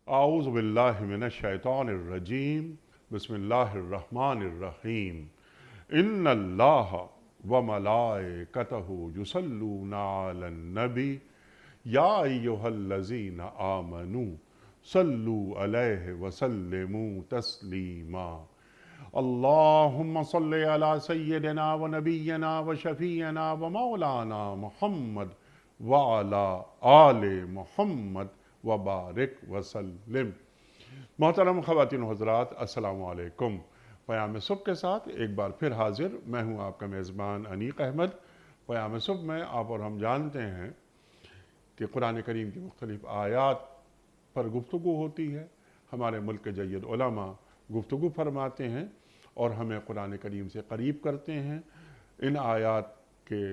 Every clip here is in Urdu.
اعوذ باللہ من الشیطان الرجیم بسم اللہ الرحمن الرحیم ان اللہ وملائکتہ یصلون علی النبی یا ایہا الذین آمنوا صلوا علیہ وسلموا تسلیما اللہم صلی علی سیدنا و نبینا و شفیعنا و مولانا محمد وعلی آل محمد وبارک وسلم۔ محترم خواتین و حضرات، السلام علیکم۔ پیام صبح کے ساتھ ایک بار پھر حاضر میں ہوں آپ کا میزبان انیق احمد۔ پیام صبح میں آپ اور ہم جانتے ہیں کہ قرآن کریم کی مختلف آیات پر گفتگو ہوتی ہے۔ ہمارے ملک کے جید علماء گفتگو فرماتے ہیں اور ہمیں قرآن کریم سے قریب کرتے ہیں، ان آیات کے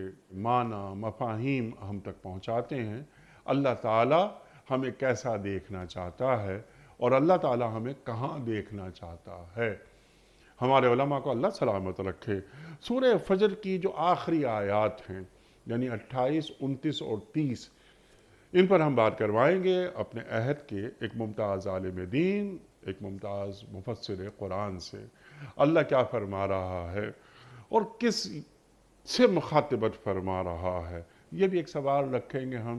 معنی مفاہیم ہم تک پہنچاتے ہیں۔ اللہ تعالیٰ ہمیں کیسا دیکھنا چاہتا ہے اور اللہ تعالیٰ ہمیں کہاں دیکھنا چاہتا ہے، ہمارے علماء کو اللہ سلامت رکھے۔ سورہ فجر کی جو آخری آیات ہیں یعنی 28، 29 اور 30، ان پر ہم بات کروائیں گے اپنے عہد کے ایک ممتاز عالم دین، ایک ممتاز مفسر قرآن سے۔ اللہ کیا فرما رہا ہے اور کس سے مخاطبت فرما رہا ہے، یہ بھی ایک سوال رکھیں گے ہم۔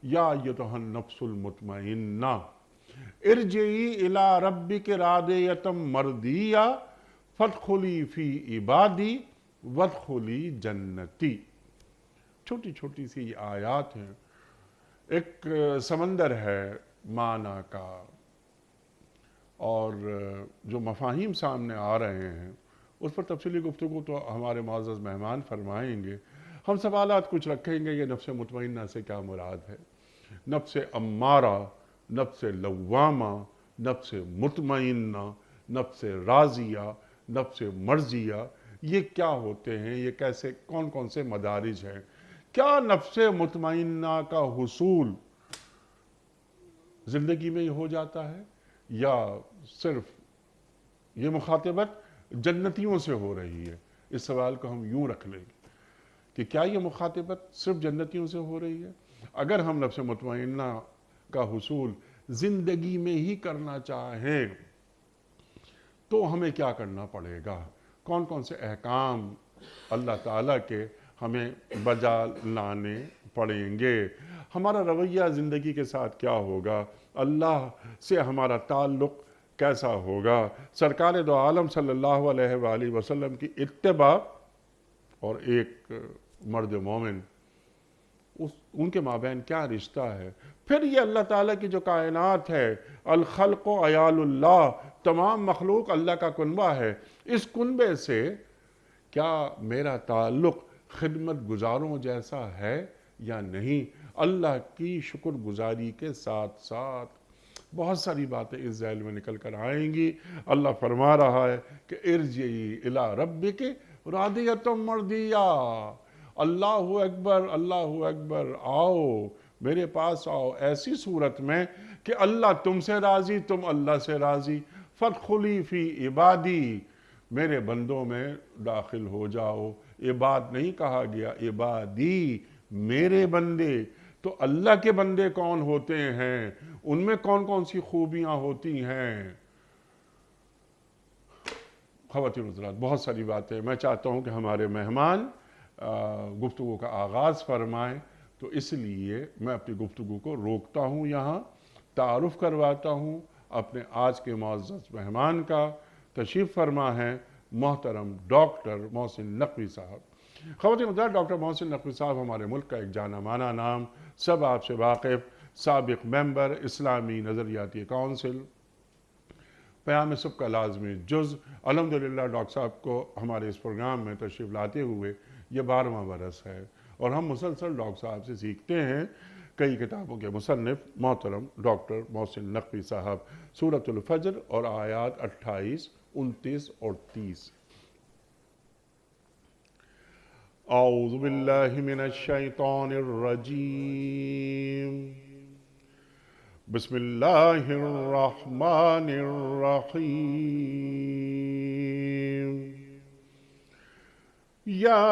یا ایتھا النفس المطمئنہ ارجعی الی ربک راضیۃ مرضیہ فادخلی فی عبادی وادخلی جنتی۔ چھوٹی چھوٹی سی آیات ہیں، ایک سمندر ہے معنی کا، اور جو مفاہیم سامنے آ رہے ہیں اس پر تفصیلی گفتگو تو ہمارے معزز مہمان فرمائیں گے۔ ہم سوالات کچھ رکھیں گے، یہ نفس مطمئنہ سے کیا مراد ہے؟ نفس امارہ، نفس لوامہ، نفس مطمئنہ، نفس راضیہ، نفس مرضیہ، یہ کیا ہوتے ہیں؟ یہ کیسے، کون کون سے مدارج ہیں؟ کیا نفس مطمئنہ کا حصول زندگی میں ہی ہو جاتا ہے یا صرف یہ مخاطبت جنتیوں سے ہو رہی ہے؟ اس سوال کو ہم یوں رکھ لیں گے کہ کیا یہ مخاطبت صرف جنتیوں سے ہو رہی ہے؟ اگر ہم نفس مطمئنہ کا حصول زندگی میں ہی کرنا چاہیں تو ہمیں کیا کرنا پڑے گا؟ کون کون سے احکام اللہ تعالیٰ کے ہمیں بجا لانے پڑیں گے؟ ہمارا رویہ زندگی کے ساتھ کیا ہوگا؟ اللہ سے ہمارا تعلق کیسا ہوگا؟ سرکار دو عالم صلی اللہ علیہ وآلہ وسلم کی اتباع اور ایک مرد مومن، ان کے مابین کیا رشتہ ہے؟ پھر یہ اللہ تعالیٰ کی جو کائنات ہے، الخلق و عیال اللہ، تمام مخلوق اللہ کا کنبہ ہے، اس کنبے سے کیا میرا تعلق خدمت گزاروں جیسا ہے یا نہیں؟ اللہ کی شکر گزاری کے ساتھ ساتھ بہت ساری باتیں اس ذیل میں نکل کر آئیں گی۔ اللہ فرما رہا ہے کہ ارجعی الی ربک راضیۃ مرضیہ۔ اللہ اکبر، اللہ اکبر، آؤ میرے پاس آؤ ایسی صورت میں کہ اللہ تم سے راضی، تم اللہ سے راضی۔ فادخلی فی عبادی، میرے بندوں میں داخل ہو جاؤ۔ عباد نہیں کہا گیا، عبادی، میرے بندے۔ تو اللہ کے بندے کون ہوتے ہیں؟ ان میں کون کون سی خوبیاں ہوتی ہیں؟ خواتین حضرات، بہت ساری باتیں میں چاہتا ہوں کہ ہمارے مہمان گفتگو کا آغاز فرمائیں، تو اس لیے میں اپنی گفتگو کو روکتا ہوں، یہاں تعارف کرواتا ہوں اپنے آج کے معزز مہمان کا۔ تشریف فرما ہے محترم ڈاکٹر محسن نقوی صاحب۔ خواتین حضرات، ڈاکٹر محسن نقوی صاحب ہمارے ملک کا ایک جانا مانا نام، سب آپ سے واقف، سابق ممبر اسلامی نظریاتی کونسل، پیام صبح کا لازمی جز۔ الحمدللہ ڈاکٹر صاحب کو ہمارے اس پروگرام میں تشریف لاتے ہوئے یہ 12واں برس ہے، اور ہم مسلسل ڈاکٹر صاحب سے سیکھتے ہیں۔ کئی کتابوں کے مصنف محترم ڈاکٹر محسن نقوی صاحب، سورۃ الفجر اور آیات 28، 29 اور 30۔ اعوذ باللہ من الشیطان الرجیم، بسم اللہ الرحمن الرحیم۔ یا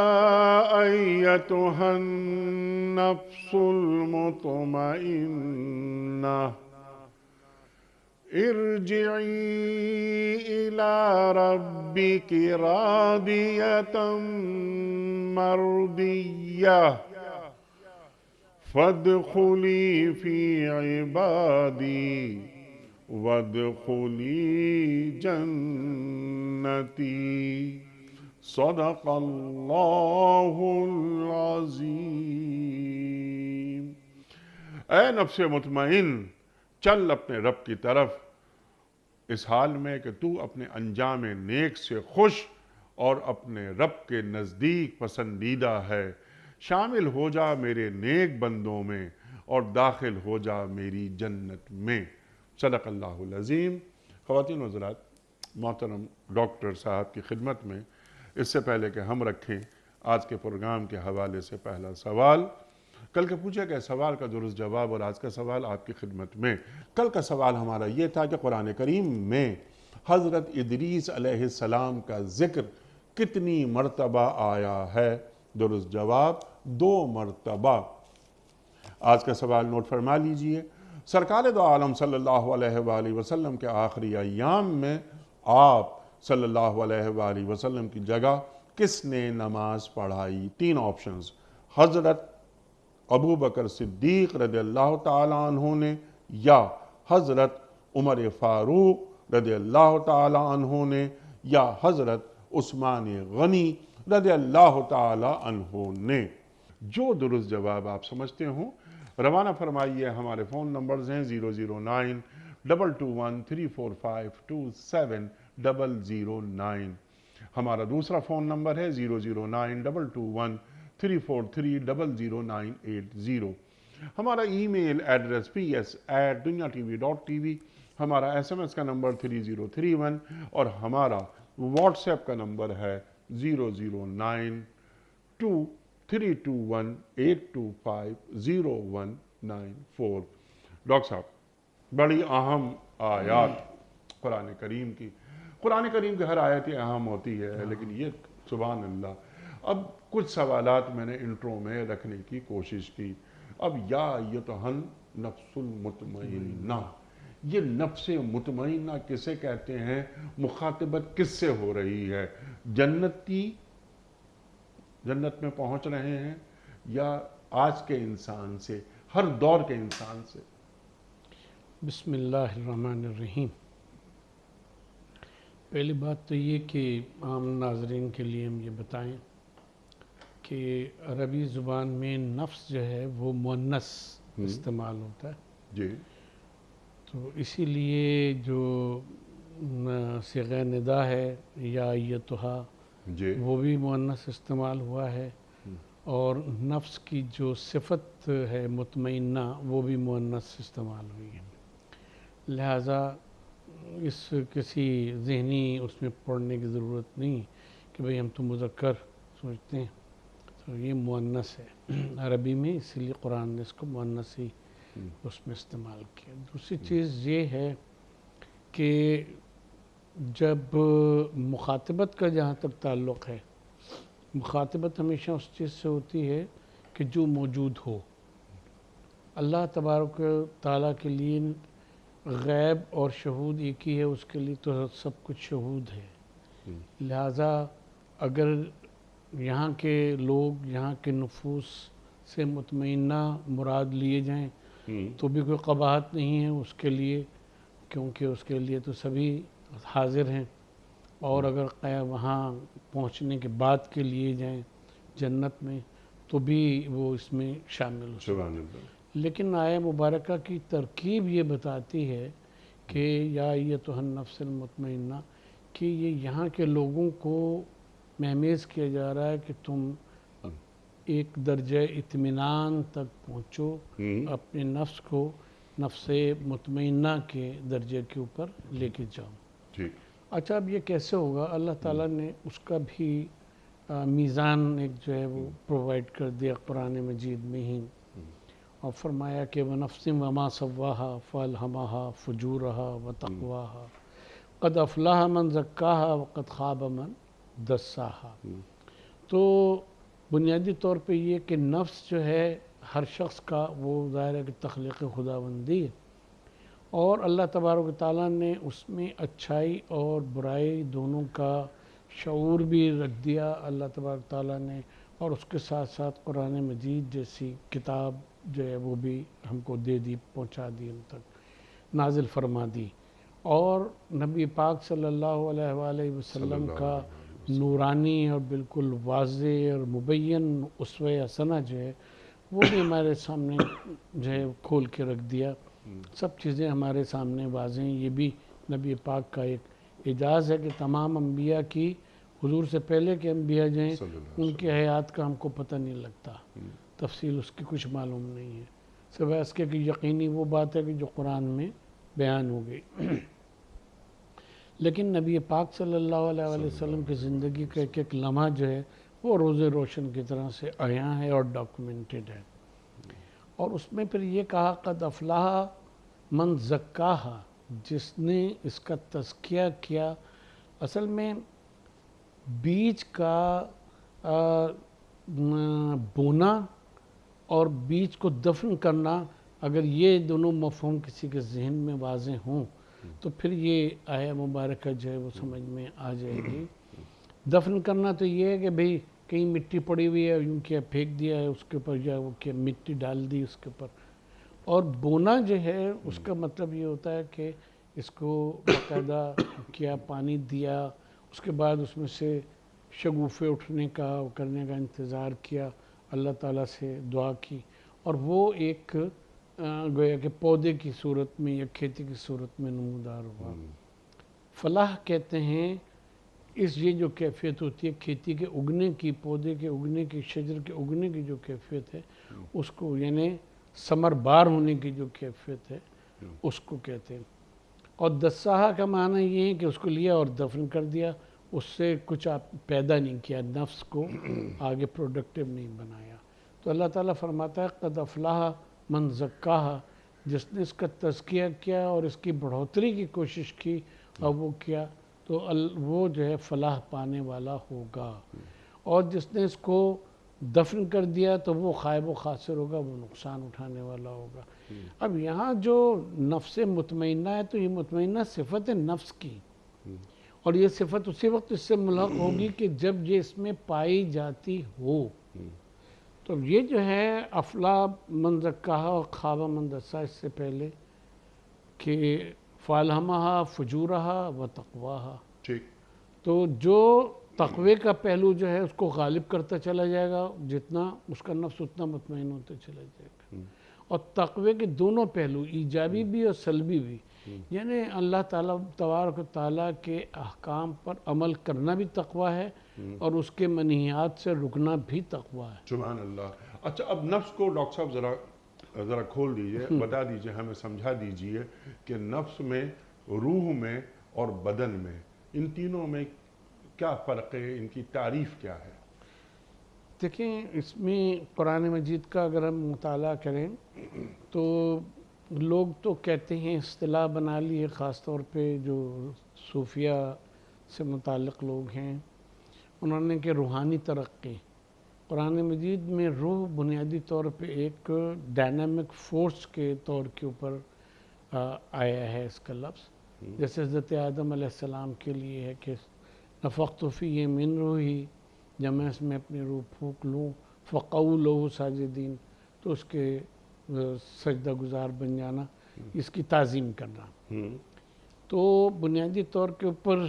ایتھا النفس المطمئنہ ارجعی الی ربک راضیۃ مرضیہ فادخلی فی عبادی وادخلی جنتی صدق اللہ العظیم۔ اے نفس مطمئن، چل اپنے رب کی طرف اس حال میں کہ تو اپنے انجام نیک سے خوش اور اپنے رب کے نزدیک پسندیدہ ہے۔ شامل ہو جا میرے نیک بندوں میں اور داخل ہو جا میری جنت میں۔ صدق اللہ العظیم۔ خواتین و حضرات، محترم ڈاکٹر صاحب کی خدمت میں اس سے پہلے کہ ہم رکھیں آج کے پروگرام کے حوالے سے پہلا سوال، کل کے پوچھے گئے سوال کا درست جواب اور آج کا سوال آپ کی خدمت میں۔ کل کا سوال ہمارا یہ تھا کہ قرآن کریم میں حضرت ادریس علیہ السلام کا ذکر کتنی مرتبہ آیا ہے؟ درست جواب 2 مرتبہ۔ آج کا سوال نوٹ فرما لیجئے۔ سرکار دو عالم صلی اللہ علیہ وآلہ وسلم کے آخری ایام میں آپ صلی اللہ علیہ وآلہ وسلم کی جگہ کس نے نماز پڑھائی؟ 3 آپشنز، حضرت ابو بکر صدیق رضی اللہ تعالیٰ عنہ نے، یا حضرت عمر فاروق رضی اللہ تعالیٰ عنہ نے، یا حضرت عثمان غنی رضی اللہ تعالیٰ عنہ نے۔ جو درست جواب آپ سمجھتے ہوں روانہ فرمائیے۔ ہمارے فون نمبرز ہیں 009-221-345-27009۔ ہمارا دوسرا فون نمبر ہے 009-221-343-00980۔ ہمارا ای میل ایڈریس ps@dunyatv.tv، ہمارا SMS کا نمبر 3031 اور ہمارا واٹس ایپ کا نمبر ہے 009-2321-825-0194۔ ڈاکٹر صاحب، بڑی اہم آیات قرآن کریم کی، قرآن کریم کی ہر آیت اہم ہوتی ہے، لیکن یہ سبحان اللہ۔ اب کچھ سوالات میں نے انٹرو میں رکھنے کی کوشش کی۔ اب یا ایتھا النفس المطمئنہ، یہ نفس مطمئنہ کسے کہتے ہیں؟ مخاطبت کس سے ہو رہی ہے؟ جنت میں پہنچ رہے ہیں یا آج کے انسان سے، ہر دور کے انسان سے؟ بسم اللہ الرحمن الرحیم۔ پہلی بات تو یہ کہ عام ناظرین کے لیے ہم یہ بتائیں کہ عربی زبان میں نفس جو ہے وہ مؤنث استعمال ہوتا ہے، جی، تو اسی لیے جو صیغہ ندا ہے یا ایتھا، جی، وہ بھی مؤنث استعمال ہوا ہے، اور نفس کی جو صفت ہے مطمئنہ وہ بھی مؤنث استعمال ہوئی ہے۔ لہٰذا اس کسی ذہنی اس میں پڑھنے کی ضرورت نہیں کہ بھئی ہم تو مذکر سوچتے ہیں، تو یہ مؤنث ہے عربی میں، اسی لیے قرآن نے اس کو مؤنث ہی اس میں استعمال کیا۔ دوسری چیز یہ ہے کہ جب مخاطبت کا جہاں تک تعلق ہے، مخاطبت ہمیشہ اس چیز سے ہوتی ہے کہ جو موجود ہو۔ اللہ تبارک و تعالیٰ کے لیے غیب اور شہود ایک ہی ہے، اس کے لیے تو سب کچھ شہود ہے۔ لہٰذا اگر یہاں کے لوگ، یہاں کے نفوس سے مطمئنہ مراد لیے جائیں تو بھی کوئی قباحت نہیں ہے اس کے لیے، کیونکہ اس کے لیے تو سبھی حاضر ہیں، اور اگر وہاں پہنچنے کے بعد کے لیے جائیں جنت میں تو بھی وہ اس میں شامل ہو سکتے ہیں۔ لیکن آیہ مبارکہ کی ترکیب یہ بتاتی ہے کہ یا ایتھا النفس المطمئنہ، کہ یہ یہاں کے لوگوں کو مہمیز کیا جا رہا ہے کہ تم ایک درجہ اطمینان تک پہنچو، اپنے نفس کو نفس مطمئنہ کے درجے کے اوپر لے کے جاؤ۔ اچھا، اب یہ کیسے ہوگا؟ اللہ تعالیٰ نے اس کا بھی میزان ایک جو ہے وہ پرووائڈ کر دیا قرآن مجید میں ہی، اور فرمایا کہ وَنَفْسٍ وَمَا سَوَّاهَا فَأَلْهَمَهَا فُجُورَهَا وَتَقْوَاهَا قَدْ أَفْلَحَ مَنْ زَكَّاهَا وَقَدْ خَابَ مَنْ دَسَّاهَا۔ تو بنیادی طور پہ یہ کہ نفس جو ہے ہر شخص کا، وہ ظاہر ہے کہ تخلیق خداوندی ہے، اور اللہ تبارک و تعالیٰ نے اس میں اچھائی اور برائی دونوں کا شعور بھی رکھ دیا اللہ تبارک و تعالیٰ نے، اور اس کے ساتھ ساتھ قرآن مجید جیسی کتاب جو ہے وہ بھی ہم کو دے دی، پہنچا دی، ہم تک نازل فرما دی، اور نبی پاک صلی اللہ علیہ وآلہ وسلم کا نورانی اور بالکل واضح اور مبین اسوہ حسنہ جو ہے وہ بھی ہمارے سامنے جو ہے کھول کے رکھ دیا۔ سب چیزیں ہمارے سامنے واضح ہیں۔ یہ بھی نبی پاک کا ایک اعجاز ہے کہ تمام انبیاء کی، حضور سے پہلے کے انبیاء جو ہیں ان کے حیات کا ہم کو پتہ نہیں لگتا، تفصیل اس کی کچھ معلوم نہیں ہے، سوائے اس کے کہ یقینی وہ بات ہے کہ جو قرآن میں بیان ہو گئی۔ لیکن نبی پاک صلی اللہ علیہ وسلم کی زندگی کا ایک ایک لمحہ جو ہے وہ روز روشن کی طرح سے عیاں ہے اور ڈاکومنٹڈ ہے، اور اس میں پھر یہ کہا قد افلح من زکاہا، جس نے اس کا تزکیہ کیا۔ اصل میں بیج کا بونا اور بیج کو دفن کرنا، اگر یہ دونوں مفہوم کسی کے ذہن میں واضح ہوں تو پھر یہ آیہ مبارکہ جو ہے وہ سمجھ میں آ جائے گی۔ دفن کرنا تو یہ ہے کہ بھئی کہیں مٹی پڑی ہوئی ہے یوں کیا پھینک دیا ہے اس کے اوپر، یا وہ کیا مٹی ڈال دی اس کے اوپر، اور بونا جو ہے اس کا مطلب یہ ہوتا ہے کہ اس کو باقاعدہ کیا، پانی دیا، اس کے بعد اس میں سے شگوفے اٹھنے کا کرنے کا انتظار کیا، اللہ تعالیٰ سے دعا کی، اور وہ ایک گویا کہ پودے کی صورت میں یا کھیتی کی صورت میں نمودار ہوا۔ فلاح کہتے ہیں اس یہ جو کیفیت ہوتی ہے کھیتی کے اگنے کی، پودے کے اگنے کی، شجر کے اگنے کی جو کیفیت ہے اس کو، یعنی ثمر بار ہونے کی جو کیفیت ہے اس کو کہتے ہیں۔ اور دساہا کا معنی یہ ہے کہ اس کو لیا اور دفن کر دیا، اس سے کچھ آپ پیدا نہیں کیا، نفس کو آگے پروڈکٹیو نہیں بنایا۔ تو اللہ تعالیٰ فرماتا ہے قد افلح من زکاہا، جس نے اس کا تزکیہ کیا اور اس کی بڑھوتری کی کوشش کی اور وہ کیا تو وہ جو ہے فلاح پانے والا ہوگا، اور جس نے اس کو دفن کر دیا تو وہ خائب و خاسر ہوگا، وہ نقصان اٹھانے والا ہوگا۔ اب یہاں جو نفس مطمئنہ ہے تو یہ مطمئنہ صفت ہے نفس کی، اور یہ صفت اسی وقت اس سے ملحق ہوگی کہ جب یہ اس میں پائی جاتی ہو۔ تو یہ جو ہے افلاح من زکاہا اور خواب من دساہا، اس سے پہلے کہ فالہمہا فجورہا و تقواہا، ٹھیک، تو جو تقوی کا پہلو جو ہے اس کو غالب کرتا چلا جائے گا، جتنا اس کا نفس اتنا مطمئن ہوتا چلا جائے گا، اور تقوی کے دونوں پہلو ایجابی بھی اور سلبی بھی، یعنی اللہ تعالیٰ تبارک و تعالیٰ کے احکام پر عمل کرنا بھی تقوی ہے اور اس کے منہیات سے رکنا بھی تقوی ہے۔ سبحان اللہ۔ اچھا، اب نفس کو ڈاکٹر صاحب ذرا کھول دیجئے، بتا دیجئے، ہمیں سمجھا دیجئے کہ نفس میں، روح میں اور بدن میں، ان تینوں میں کیا فرق ہے، ان کی تعریف کیا ہے؟ دیکھیں اس میں قرآن مجید کا اگر ہم مطالعہ کریں تو لوگ تو کہتے ہیں، اصطلاح بنا لی ہے، خاص طور پہ جو صوفیہ سے متعلق لوگ ہیں انہوں نے کہ روحانی ترقی۔ قرآن مجید میں روح بنیادی طور پہ ایک ڈائنامک فورس کے طور کے اوپر آیا ہے اس کا لفظ، جیسے حضرت آدم علیہ السلام کے لیے ہے کہ نفخت فیہ من روحی، جب میں اس میں اپنی روح پھونک لوں، فقعوا لہ ساجدین، تو اس کے سجدہ گزار بن جانا، اس کی تعظیم کرنا۔ تو بنیادی طور کے اوپر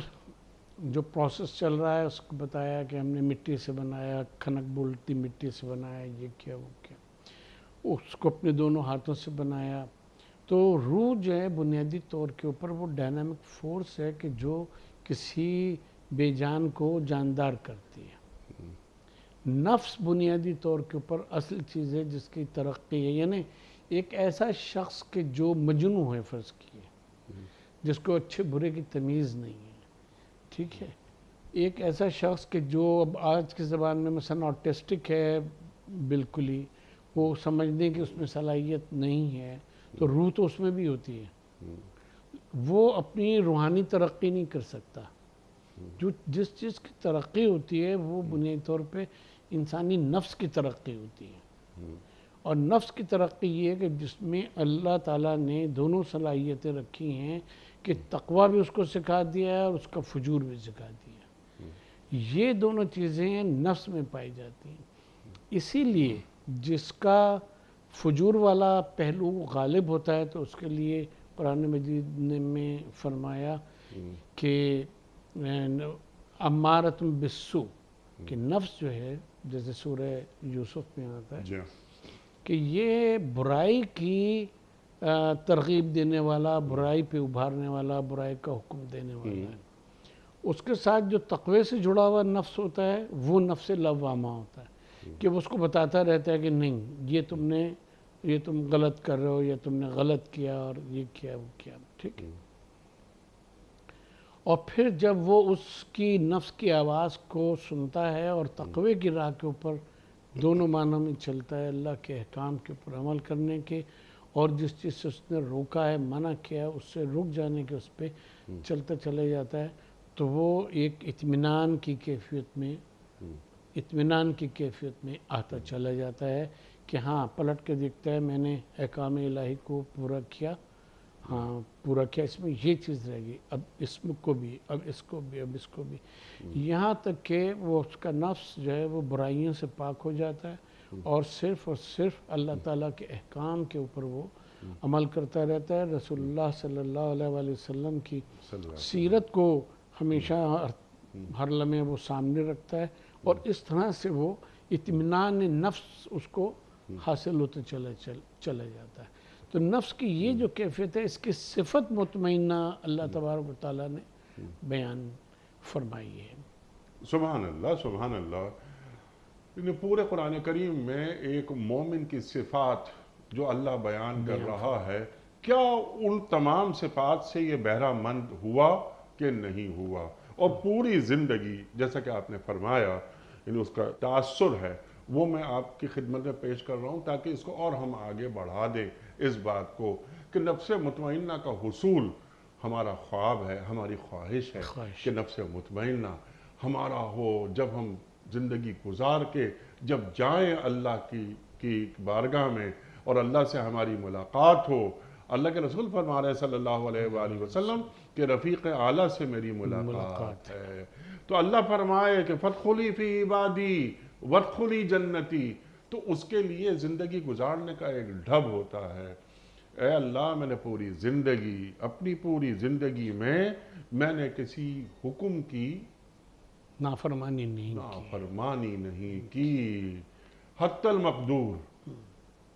جو پروسیس چل رہا ہے اس کو بتایا کہ ہم نے مٹی سے بنایا، کھنک بولتی مٹی سے بنایا، یہ کیا وہ کیا، اس کو اپنے دونوں ہاتھوں سے بنایا۔ تو روح جو ہے بنیادی طور کے اوپر وہ ڈائنامک فورس ہے کہ جو کسی بے جان کو جاندار کرتی ہے۔ نفس بنیادی طور کے اوپر اصل چیز ہے جس کی ترقی ہے، یعنی ایک ایسا شخص کہ جو مجنون ہے، فرض کیے، جس کو اچھے برے کی تمیز نہیں ہے، ٹھیک ہے، ایک ایسا شخص کہ جو اب آج کے زبان میں مثلا آٹسٹک ہے، بالکل ہی وہ سمجھنے کی اس میں صلاحیت نہیں ہے، تو روح تو اس میں بھی ہوتی ہے، وہ اپنی روحانی ترقی نہیں کر سکتا۔ جو جس چیز کی ترقی ہوتی ہے وہ بنیادی طور پہ انسانی نفس کی ترقی ہوتی ہے، اور نفس کی ترقی یہ ہے کہ جس میں اللہ تعالیٰ نے دونوں صلاحیتیں رکھی ہیں کہ تقوی بھی اس کو سکھا دیا ہے اور اس کا فجور بھی سکھا دیا ہے. یہ دونوں چیزیں نفس میں پائی جاتی ہیں. اسی لیے جس کا فجور والا پہلو غالب ہوتا ہے تو اس کے لیے قرآن مجید نے میں فرمایا کہ امارۃ بالسوء، کہ نفس جو ہے جیسے سورہ یوسف میں آتا ہے کہ یہ برائی کی ترغیب دینے والا، برائی پہ ابھارنے والا، برائی کا حکم دینے والا ہے. اس کے ساتھ جو تقوی سے جڑا ہوا نفس ہوتا ہے وہ نفس لوامہ ہوتا ہے کہ وہ اس کو بتاتا رہتا ہے کہ نہیں یہ تم غلط کر رہے ہو، یا تم نے غلط کیا اور یہ کیا وہ کیا. ٹھیک ہے. اور پھر جب وہ اس کی نفس کی آواز کو سنتا ہے اور تقوی کی راہ کے اوپر دونوں معنوں میں چلتا ہے، اللہ کے احکام کے اوپر عمل کرنے کے، اور جس چیز سے اس نے روکا ہے، منع کیا ہے، اس سے رک جانے کے، اس پہ چلتا چلا جاتا ہے، تو وہ ایک اطمینان کی کیفیت میں آتا چلا جاتا ہے کہ ہاں پلٹ کے دیکھتا ہے میں نے احکام الہی کو پورا کیا، اس میں یہ چیز رہ گئی، اب اس کو بھی، اب اس کو بھی، اب اس کو بھی، یہاں تک کہ وہ اس کا نفس جو ہے وہ برائیوں سے پاک ہو جاتا ہے اور صرف اللہ تعالیٰ کے احکام کے اوپر وہ عمل کرتا رہتا ہے. رسول اللہ صلی اللہ علیہ وسلم کی سیرت کو ہمیشہ ہر لمحے وہ سامنے رکھتا ہے اور اس طرح سے وہ اطمینان نفس اس کو حاصل ہوتے چلا جاتا ہے. تو نفس کی یہ جو کیفیت ہے، اس کی صفت مطمئنہ اللہ تبارک و تعالیٰ نے بیان فرمائی ہے. سبحان اللہ، سبحان اللہ. پورے قرآن کریم میں ایک مومن کی صفات جو اللہ بیان کر رہا ہے، کیا ان تمام صفات سے یہ بہرہ مند ہوا کہ نہیں ہوا؟ اور پوری زندگی جیسا کہ آپ نے فرمایا اس کا تاثر ہے، وہ میں آپ کی خدمت میں پیش کر رہا ہوں تاکہ اس کو اور ہم آگے بڑھا دیں اس بات کو کہ نفس مطمئنہ کا حصول ہمارا خواب ہے، ہماری خواہش ہے کہ نفس مطمئنہ ہمارا ہو. جب ہم زندگی گزار کے جب جائیں اللہ کی بارگاہ میں اور اللہ سے ہماری ملاقات ہو، اللہ کے رسول فرما رہے ہیں صلی اللہ علیہ وآلہ وسلم کہ رفیق اعلیٰ سے میری ملاقات ہے. تو اللہ فرمائے کہ فادخلی فی عبادی وادخلی جنتی، تو اس کے لیے زندگی گزارنے کا ایک ڈھب ہوتا ہے. اے اللہ، میں نے اپنی پوری زندگی میں نے کسی حکم کی نافرمانی نہیں کی. حتی المقدور،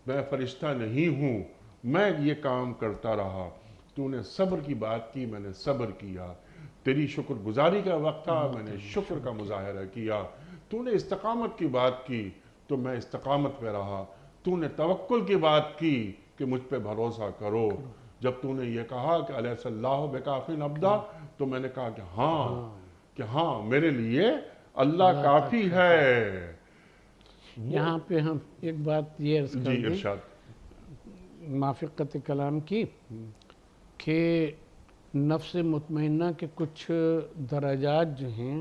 میں فرشتہ نہیں ہوں، میں یہ کام کرتا رہا. تو نے صبر کی بات کی، میں نے صبر کیا. تیری شکر گزاری کا وقت تھا، میں نے شکر کا مظاہرہ کیا. تو نے استقامت کی بات کی تو میں استقامت پہ رہا. تو نے توکل کی بات کی کہ مجھ پہ بھروسہ کرو. جب تو نے یہ کہا کہ الیس اللہ بکافٍ عبدا، تو میں نے کہا کہ ہاں میرے لیے اللہ کافی ہے. یہاں پہ ہم ایک بات یہ عرض کر دیں ارشاد موافقت کلام کی کہ نفس مطمئنہ کے کچھ درجات جو ہیں،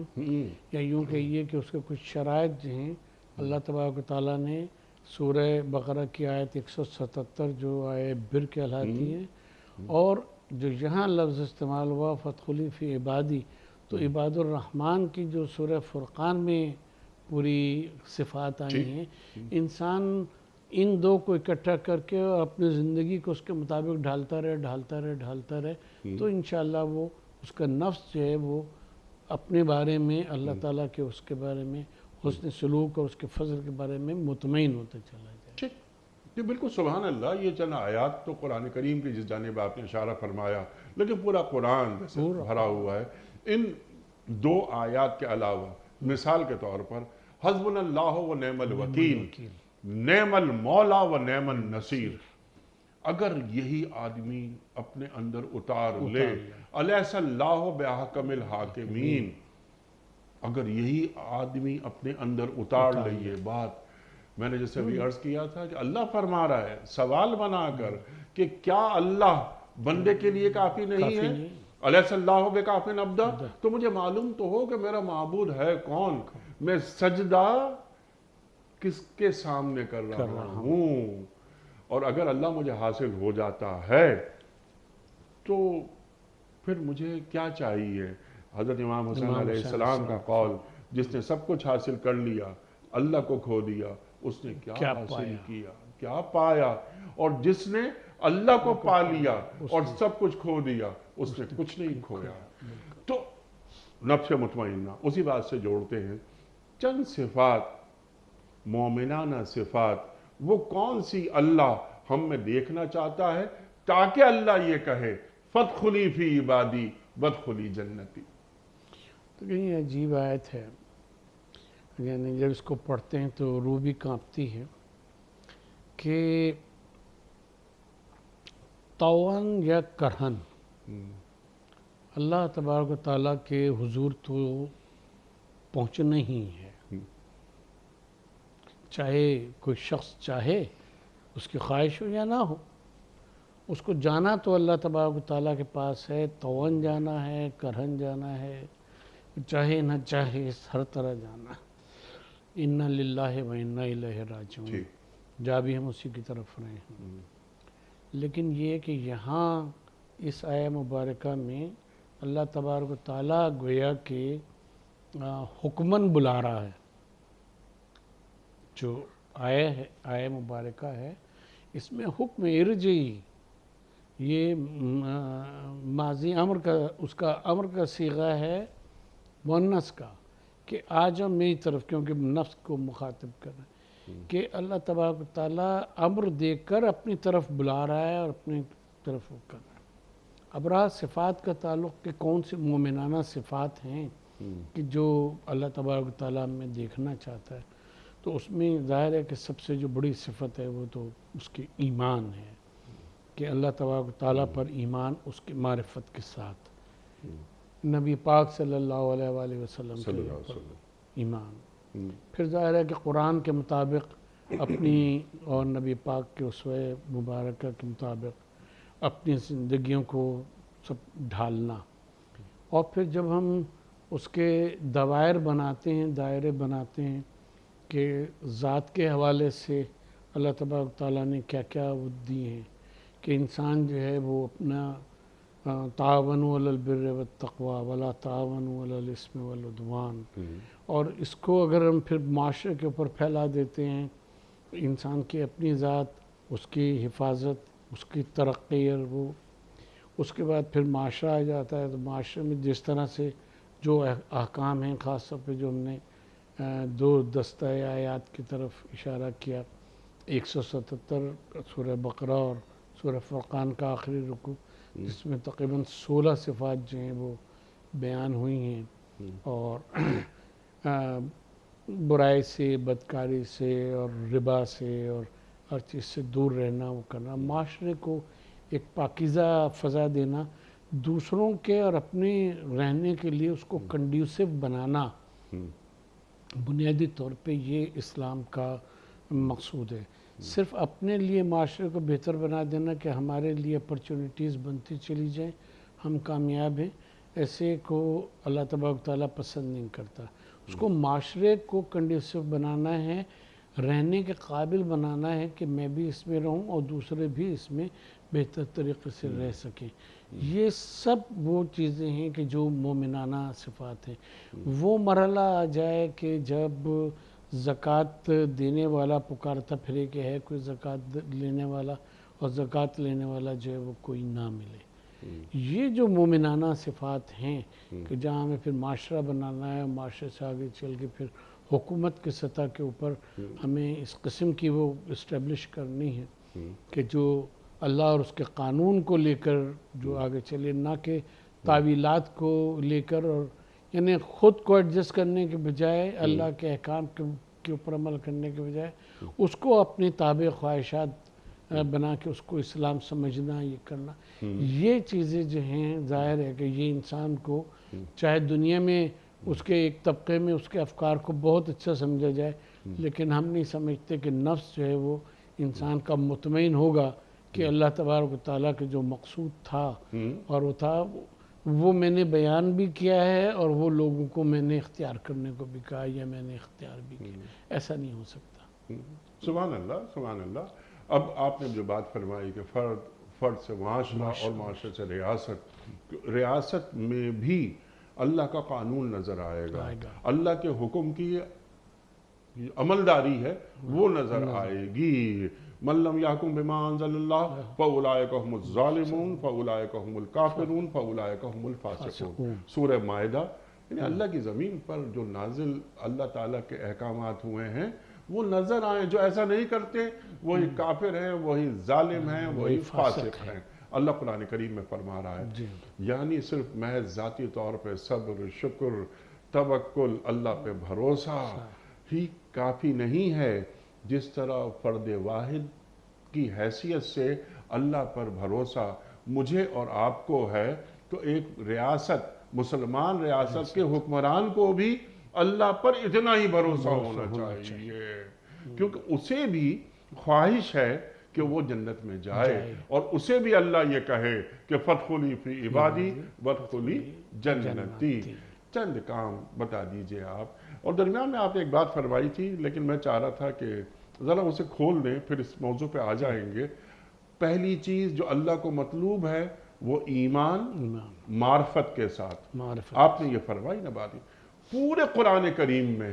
یا یوں کہیے کہ اس کے کچھ شرائط جو ہیں، اللہ تبارک و تعالیٰ نے سورہ بقرہ کی آیت 177 جو آیت بر کہلاتی ہے، اور جو یہاں لفظ استعمال ہوا فادخلی فی عبادی، تو عباد الرحمن کی جو سورہ فرقان میں پوری صفات آئی ہیں، انسان ان دو کو اکٹھا کر کے اور اپنی زندگی کو اس کے مطابق ڈھالتا رہے تو انشاءاللہ وہ اس کا نفس جو ہے وہ اپنے بارے میں اللہ تعالیٰ کے اس کے بارے میں حسن سلوک اور اس کے فضل کے بارے میں مطمئن ہوتا چلا جائے. ٹھیک جی، بالکل سبحان اللہ. یہ چند آیات تو قرآن کریم کی جس جانب آپ نے اشارہ فرمایا، لیکن پورا قرآن بھرا ہوا ہے. ان دو آیات کے علاوہ مثال کے طور پر حسبنا اللہ و نعم الوکیل، نعم المولا و نعم النصیر، اگر یہی آدمی اپنے اندر اتار لے، الیس اللہ بأحکم الحاکمین، اگر یہی آدمی اپنے اندر اتار لے یہ بات، میں نے جیسے ابھی عرض کیا تھا کہ اللہ فرما رہا ہے سوال بنا کر کہ کیا اللہ بندے کے لیے کافی نہیں ہے؟ الیس اللہ بکافٍ عبدا، تو مجھے معلوم تو ہو کہ میرا معبود ہے کون. میں سجدہ کس کے سامنے کر رہا ہوں، اور اگر اللہ مجھے حاصل ہو جاتا ہے تو پھر مجھے کیا چاہیے؟ حضرت امام حسین علیہ السلام کا قول، جس نے سب کچھ حاصل کر لیا، اللہ کو کھو دیا، اس نے کیا حاصل کیا، کیا پایا؟ اور جس نے اللہ کو پا لیا اور سب کچھ کھو دیا، اس نے کچھ نہیں کھویا۔ تو نفس مطمئنہ اسی بات سے جوڑتے ہیں، چند صفات، مومنانہ صفات، وہ کون سی اللہ ہم میں دیکھنا چاہتا ہے تاکہ اللہ یہ کہے فادخلی فی عبادی وادخلی جنتی۔ تو یہ عجیب آیت ہے، یعنی جب اس کو پڑھتے ہیں تو روح بھی کانپتی ہے کہ طوعاً یا کرہن اللہ تبارک و تعالیٰ کے حضور تو پہنچنا ہی ہے، چاہے کوئی شخص چاہے، اس کی خواہش ہو یا نہ ہو، اس کو جانا تو اللہ تبارک و تعالیٰ کے پاس ہے، طوعاً جانا ہے، کرہن جانا ہے، چاہے نہ چاہے ہر طرح جانا ہے۔ انا للہ و انا الیہ راجعون، جا بھی ہم اسی کی طرف رہے ہیں۔ لیکن یہ کہ یہاں اس آیہ مبارکہ میں اللہ تبارک و تعالیٰ گویا کہ حکماً بلا رہا ہے، جو آیہ مبارکہ ہے اس میں حکم ارجعی، یہ ماضی امر کا، اس کا امر کا صیغہ ہے مؤنث کا، کہ آ جاؤ میری طرف، کیونکہ نفس کو مخاطب کر رہا ہے، کہ اللہ تبارک و تعالیٰ امر دے کر اپنی طرف بلا رہا ہے اور اپنی طرف وہ کر رہا ہے۔ اب رہا صفات کا تعلق کہ کون سی مومنانہ صفات ہیں کہ جو اللہ تبارک و تعالیٰ میں دیکھنا چاہتا ہے، تو اس میں ظاہر ہے کہ سب سے جو بڑی صفت ہے وہ تو اس کی ایمان ہے، کہ اللہ تبارک و تعالیٰ پر ایمان اس کی معرفت کے ساتھ، نبی پاک صلی اللہ علیہ وآلہ وسلم کے اوپر ایمان، پھر ظاہر ہے کہ قرآن کے مطابق اپنی اور نبی پاک کے اسوہ مبارکہ کے مطابق اپنی زندگیوں کو سب ڈھالنا، اور پھر جب ہم اس کے دوائر بناتے ہیں، دائرے بناتے ہیں کہ ذات کے حوالے سے اللہ تبارک تعالیٰ نے کیا کیا وہ دیے ہیں، کہ انسان جو ہے وہ اپنا تعاونوا علی البر والتقوی ولا تعاونوا علی الاثم والعدوان، اور اس کو اگر ہم پھر معاشرے کے اوپر پھیلا دیتے ہیں، انسان کی اپنی ذات، اس کی حفاظت، اس کی ترقی، اور وہ اس کے بعد پھر معاشرہ آ جاتا ہے، تو معاشرے میں جس طرح سے جو احکام ہیں، خاص طور پہ جو ہم نے دو دستہ آیات کی طرف اشارہ کیا، 177 سورہ بقرہ اور سورہ فرقان کا آخری رکوع، جس میں تقریباً 16 صفات جو ہیں وہ بیان ہوئی ہیں، اور برائی سے، بدکاری سے، اور ربا سے، اور ہر چیز سے دور رہنا، وہ کرنا، معاشرے کو ایک پاکیزہ فضا دینا، دوسروں کے اور اپنے رہنے کے لیے اس کو کنڈیوسو بنانا، بنیادی طور پہ یہ اسلام کا مقصود ہے۔ صرف اپنے لیے معاشرے کو بہتر بنا دینا کہ ہمارے لیے اپرچونٹیز بنتی چلی جائیں، ہم کامیاب ہیں، ایسے کو اللہ تبارک تعالیٰ پسند نہیں کرتا۔ اس کو معاشرے کو کنڈیوسو بنانا ہے، رہنے کے قابل بنانا ہے کہ میں بھی اس میں رہوں اور دوسرے بھی اس میں بہتر طریقے سے رہ سکیں۔ یہ سب وہ چیزیں ہیں کہ جو مومنانہ صفات ہیں۔ وہ مرحلہ آ جائے کہ جب زکوٰۃ دینے والا پکارتا پھرے کہ ہے کوئی زکوٰۃ لینے والا، اور زکوٰۃ لینے والا جو ہے وہ کوئی نہ ملے، یہ جو مومنانہ صفات ہیں کہ جہاں ہمیں پھر معاشرہ بنانا ہے، معاشرے سے آگے چل کے پھر حکومت کی سطح کے اوپر ہمیں اس قسم کی وہ اسٹیبلش کرنی ہے کہ جو اللہ اور اس کے قانون کو لے کر جو آگے چلے، نہ کہ تعویلات کو لے کر، اور یعنی خود کو ایڈجسٹ کرنے کے بجائے، اللہ کے احکام کے اوپر عمل کرنے کے بجائے اس کو اپنی تابع خواہشات بنا کے اس کو اسلام سمجھنا، یہ کرنا، یہ چیزیں جو ہیں ظاہر ہے کہ یہ انسان کو چاہے دنیا میں اس کے ایک طبقے میں اس کے افکار کو بہت اچھا سمجھا جائے، لیکن ہم نہیں سمجھتے کہ نفس جو ہے وہ انسان کا مطمئن ہوگا کہ اللہ تبارک و تعالیٰ کے جو مقصود تھا اور وہ تھا، وہ میں نے بیان بھی کیا ہے، اور وہ لوگوں کو میں نے اختیار کرنے کو بھی کہا، یا میں نے اختیار بھی کیا، ایسا نہیں ہو سکتا۔ سبحان اللہ، سبحان اللہ۔ اب آپ نے جو بات فرمائی کہ فرد سے معاشرہ اور معاشرے سے ریاست میں بھی اللہ کا قانون نظر آئے گا، اللہ کے حکم کی عملداری ہے وہ نظر آئے گی۔ من لم یحکم بما انزل اللہ فاولئک هم الظالمون فاولئک هم الکافرون فاولئک هم الفاسقون۔ سورہ مائدہ، یعنی اللہ کی زمین پر جو نازل اللہ تعالیٰ کے احکامات ہوئے ہیں وہ نظر آئیں، جو ایسا نہیں کرتے وہی کافر ہیں، وہی ظالم ہیں، وہی فاسق ہیں۔ اللہ قرآن کریم میں فرما رہا ہے، یعنی صرف محض ذاتی طور پہ صبر، شکر، توکل، اللہ پہ بھروسہ ہی کافی نہیں ہے، جس طرح فرد واحد کی حیثیت سے اللہ پر بھروسہ مجھے اور آپ کو ہے، تو ایک ریاست، مسلمان ریاست کے حکمران کو بھی اللہ پر اتنا ہی بھروسہ ہونا چاہیے، کیونکہ اسے بھی خواہش ہے کہ وہ جنت میں جائے، اور اسے بھی اللہ یہ کہے کہ فَادْخُلِي فِي عِبَادِي وَادْخُلِي جنتی۔ چند کام بتا دیجئے آپ۔ اور درمیان میں آپ نے ایک بات فرمائی تھی، لیکن میں چاہ رہا تھا کہ ذرا اسے کھول دیں، پھر اس موضوع پہ آ جائیں گے۔ پہلی چیز جو اللہ کو مطلوب ہے وہ ایمان معرفت کے ساتھ۔ آپ نے یہ فرمائی نا بات، پورے قرآن کریم میں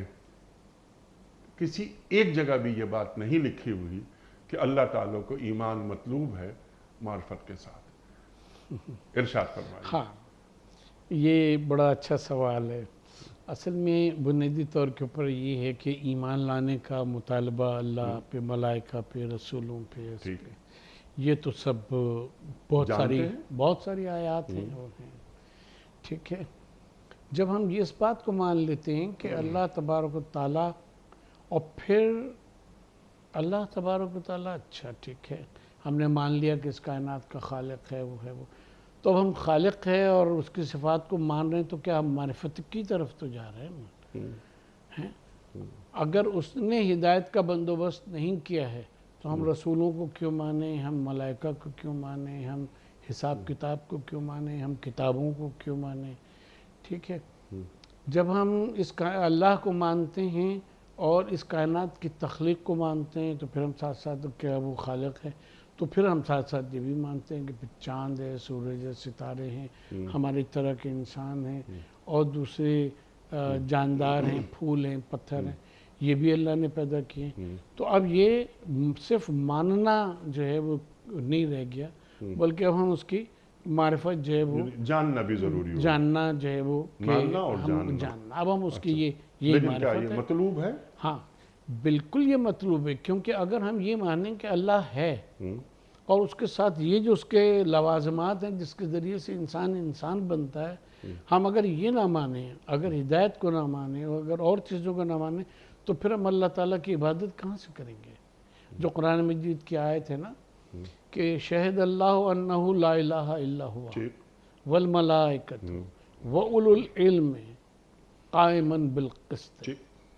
کسی ایک جگہ بھی یہ بات نہیں لکھی ہوئی کہ اللہ تعالیٰ کو ایمان مطلوب ہے معرفت کے ساتھ۔ ارشاد فرمائیے۔ ہاں، یہ بڑا اچھا سوال ہے۔ اصل میں بنیادی طور کے اوپر یہ ہے کہ ایمان لانے کا مطالبہ اللہ پہ، ملائکہ پہ، رسولوں پہ، یہ تو سب بہت ساری آیات ہیں اور ہیں، ٹھیک ہے۔ جب ہم اس بات کو مان لیتے ہیں کہ اللہ تبارک و تعالیٰ، اور پھر اللہ تبارک و تعالیٰ، اچھا ٹھیک ہے، ہم نے مان لیا کہ اس کائنات کا خالق ہے، وہ ہے وہ، تو اب ہم خالق ہے اور اس کی صفات کو مان رہے ہیں، تو کیا ہم معرفت کی طرف تو جا رہے ہیں؟ اگر اس نے ہدایت کا بندوبست نہیں کیا ہے تو ہم رسولوں کو کیوں مانیں، ہم ملائکہ کو کیوں مانیں، ہم حساب کتاب کو کیوں مانیں، ہم کتابوں کو کیوں مانیں؟ ٹھیک ہے، جب ہم اللہ کو مانتے ہیں اور اس کائنات کی تخلیق کو مانتے ہیں، تو پھر ہم ساتھ ساتھ کیا وہ خالق ہے، تو پھر ہم ساتھ ساتھ یہ بھی مانتے ہیں کہ پھر چاند ہے، سورج ہے، ستارے ہیں، ہماری طرح کے انسان ہیں، اور دوسرے جاندار ہیں، پھول ہیں، پتھر ہیں، یہ بھی اللہ نے پیدا کیے۔ تو اب یہ صرف ماننا جو ہے وہ نہیں رہ گیا، بلکہ اب ہم اس کی معرفت جو ہے وہ جاننا بھی ضروری ہے، جاننا جو ہے وہ ماننا اور جاننا، اب ہم اس کی یہ معرفت ہے۔ مطلوب ہے؟ ہاں بالکل یہ مطلوب ہے، کیونکہ اگر ہم یہ مانیں کہ اللہ ہے اور اس کے ساتھ یہ جو اس کے لوازمات ہیں جس کے ذریعے سے انسان بنتا ہے، ہم اگر یہ نہ مانیں، اگر ہدایت کو نہ مانیں، اور اگر اور چیزوں کو نہ مانیں، تو پھر ہم اللہ تعالیٰ کی عبادت کہاں سے کریں گے؟ جو قرآن مجید کی آیت ہے نا کہ شہد اللہ انہ لا الہ الا ہوا والملائکۃ واولو العلم قائما بالقسط،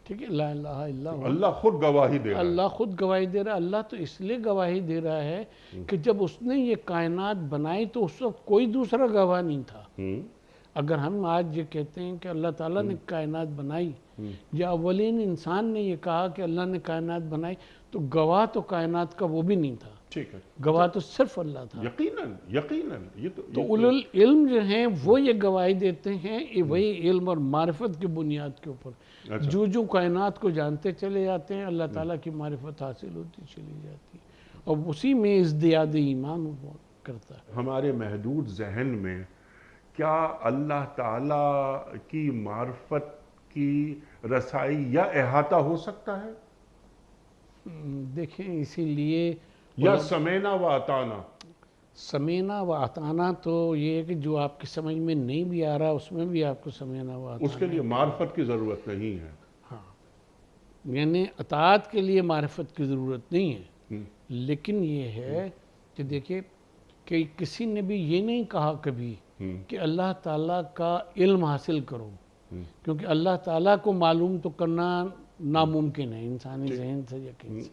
ٹھیک ہے، لا الہ الا ہوا، اللہ خود گواہی دے رہا ہے، اللہ خود گواہی دے رہا ہے۔ اللہ تو اس لیے گواہی دے رہا ہے کہ جب اس نے یہ کائنات بنائی تو اس وقت کوئی دوسرا گواہ نہیں تھا۔ اگر ہم آج یہ کہتے ہیں کہ اللہ تعالیٰ نے کائنات بنائی، یا اولین انسان نے یہ کہا کہ اللہ نے کائنات بنائی، تو گواہ تو کائنات کا وہ بھی نہیں تھا، گواہ تو صرف اللہ تھا۔ یقیناً تو اولو العلم جو ہیں وہ یہ گواہی دیتے ہیں، وہی علم اور معرفت کی بنیاد کے اوپر جو کائنات کو جانتے چلے جاتے ہیں، اللہ تعالیٰ کی معرفت حاصل ہوتی چلی جاتی ہے، اور اسی میں ازدیاد ایمان کرتا ہے۔ ہمارے محدود ذہن میں کیا اللہ تعالیٰ کی معرفت کی رسائی یا احاطہ ہو سکتا ہے؟ دیکھیں، اسی لیے یا سمینا و اطانا؟ سمینا و اطانا تو یہ ہے کہ جو آپ کی سمجھ میں نہیں بھی آ رہا اس میں بھی آپ کو سمینا و اطانا، اس کے لیے معرفت کی ضرورت نہیں ہے۔ ہاں، یعنی اطاعت کے لیے معرفت کی ضرورت نہیں ہے، لیکن یہ ہے کہ دیکھیں کہ کسی نے بھی یہ نہیں کہا کبھی کہ اللہ تعالیٰ کا علم حاصل کرو، کیونکہ اللہ تعالیٰ کو معلوم تو کرنا ناممکن ہے انسانی ذہن سے، یقین سے۔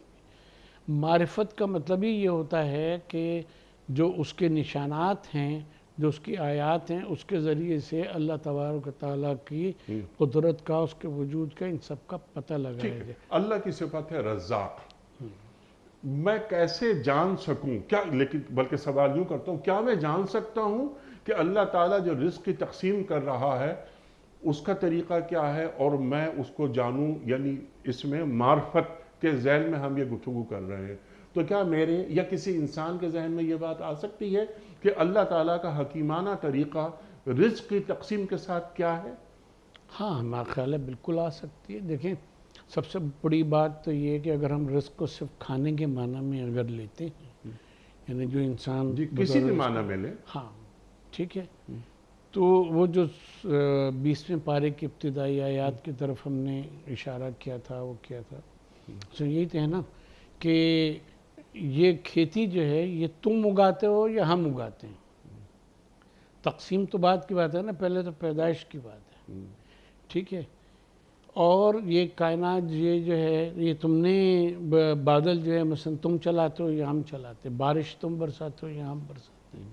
معرفت کا مطلب ہی یہ ہوتا ہے کہ جو اس کے نشانات ہیں جو اس کی آیات ہیں اس کے ذریعے سے اللہ تبارک و تعالیٰ کی قدرت کا، اس کے وجود کا، ان سب کا پتہ لگایا جائے۔ اللہ کی صفت ہے رزاق، میں کیسے جان سکوں کیا، لیکن بلکہ سوال یوں کرتا ہوں، کیا میں جان سکتا ہوں کہ اللہ تعالیٰ جو رزق کی تقسیم کر رہا ہے اس کا طریقہ کیا ہے اور میں اس کو جانوں؟ یعنی اس میں معرفت کے ذیل میں ہم یہ گفتگو کر رہے ہیں، تو کیا میرے یا کسی انسان کے ذہن میں یہ بات آ سکتی ہے کہ اللہ تعالیٰ کا حکیمانہ طریقہ رزق کی تقسیم کے ساتھ کیا ہے؟ ہاں، ہمارا خیال ہے بالکل آ سکتی ہے۔ دیکھیں، سب سے بڑی بات تو یہ ہے کہ اگر ہم رزق کو صرف کھانے کے معنی میں اگر لیتے ہیں، یعنی جو انسان کسی بھی معنی میں لیں، ہاں ٹھیک ہے، تو وہ جو 20ویں پارے کی ابتدائی آیات کی طرف ہم نے اشارہ کیا تھا، وہ کیا تھا، تو یہی تھے نا کہ یہ کھیتی جو ہے یہ تم اگاتے ہو یا ہم اگاتے ہیں۔ تقسیم تو بعد کی بات ہے نا، پہلے تو پیدائش کی بات ہے، ٹھیک ہے۔ اور یہ کائنات یہ جو ہے، یہ تم نے بادل جو ہے مثلا تم چلاتے ہو یا ہم چلاتے، بارش تم برساتے ہو یا ہم برساتے ہیں،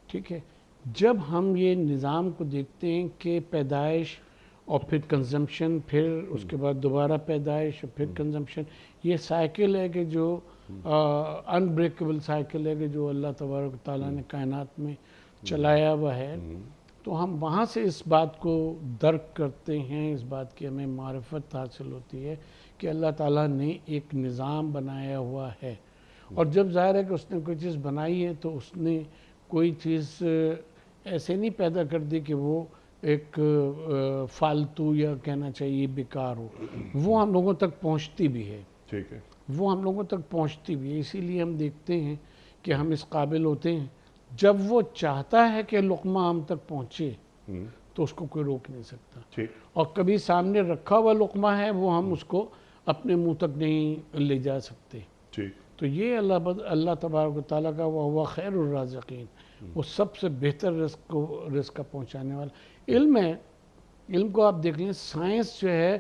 ٹھیک ہے۔ جب ہم یہ نظام کو دیکھتے ہیں کہ پیدائش اور پھر کنزمپشن، پھر اس کے بعد دوبارہ پیدائش اور پھر کنزمپشن، یہ سائیکل ہے کہ جو انبریکیبل سائیکل ہے کہ جو اللہ تبارک و تعالیٰ نے کائنات میں چلایا ہوا ہے، تو ہم وہاں سے اس بات کو درک کرتے ہیں، اس بات کی ہمیں معرفت حاصل ہوتی ہے کہ اللہ تعالیٰ نے ایک نظام بنایا ہوا ہے۔ اور جب ظاہر ہے کہ اس نے کوئی چیز بنائی ہے تو اس نے کوئی چیز ایسے نہیں پیدا کر دی کہ وہ ایک فالتو یا کہنا چاہیے بیکار ہو، وہ ہم لوگوں تک پہنچتی بھی ہے، ٹھیک ہے، وہ ہم لوگوں تک پہنچتی بھی ہے۔ اسی لیے ہم دیکھتے ہیں کہ ہم اس قابل ہوتے ہیں، جب وہ چاہتا ہے کہ لقمہ ہم تک پہنچے تو اس کو کوئی روک نہیں سکتا، ٹھیک، اور کبھی سامنے رکھا ہوا لقمہ ہے وہ ہم اس کو اپنے منہ تک نہیں لے جا سکتے۔ ٹھیک، تو یہ اللہ تبارک و تعالیٰ کا وہ خیر الرازقین، وہ سب سے بہتر رزق کا پہنچانے والا علم ہے۔ علم کو آپ دیکھ لیں، سائنس جو ہے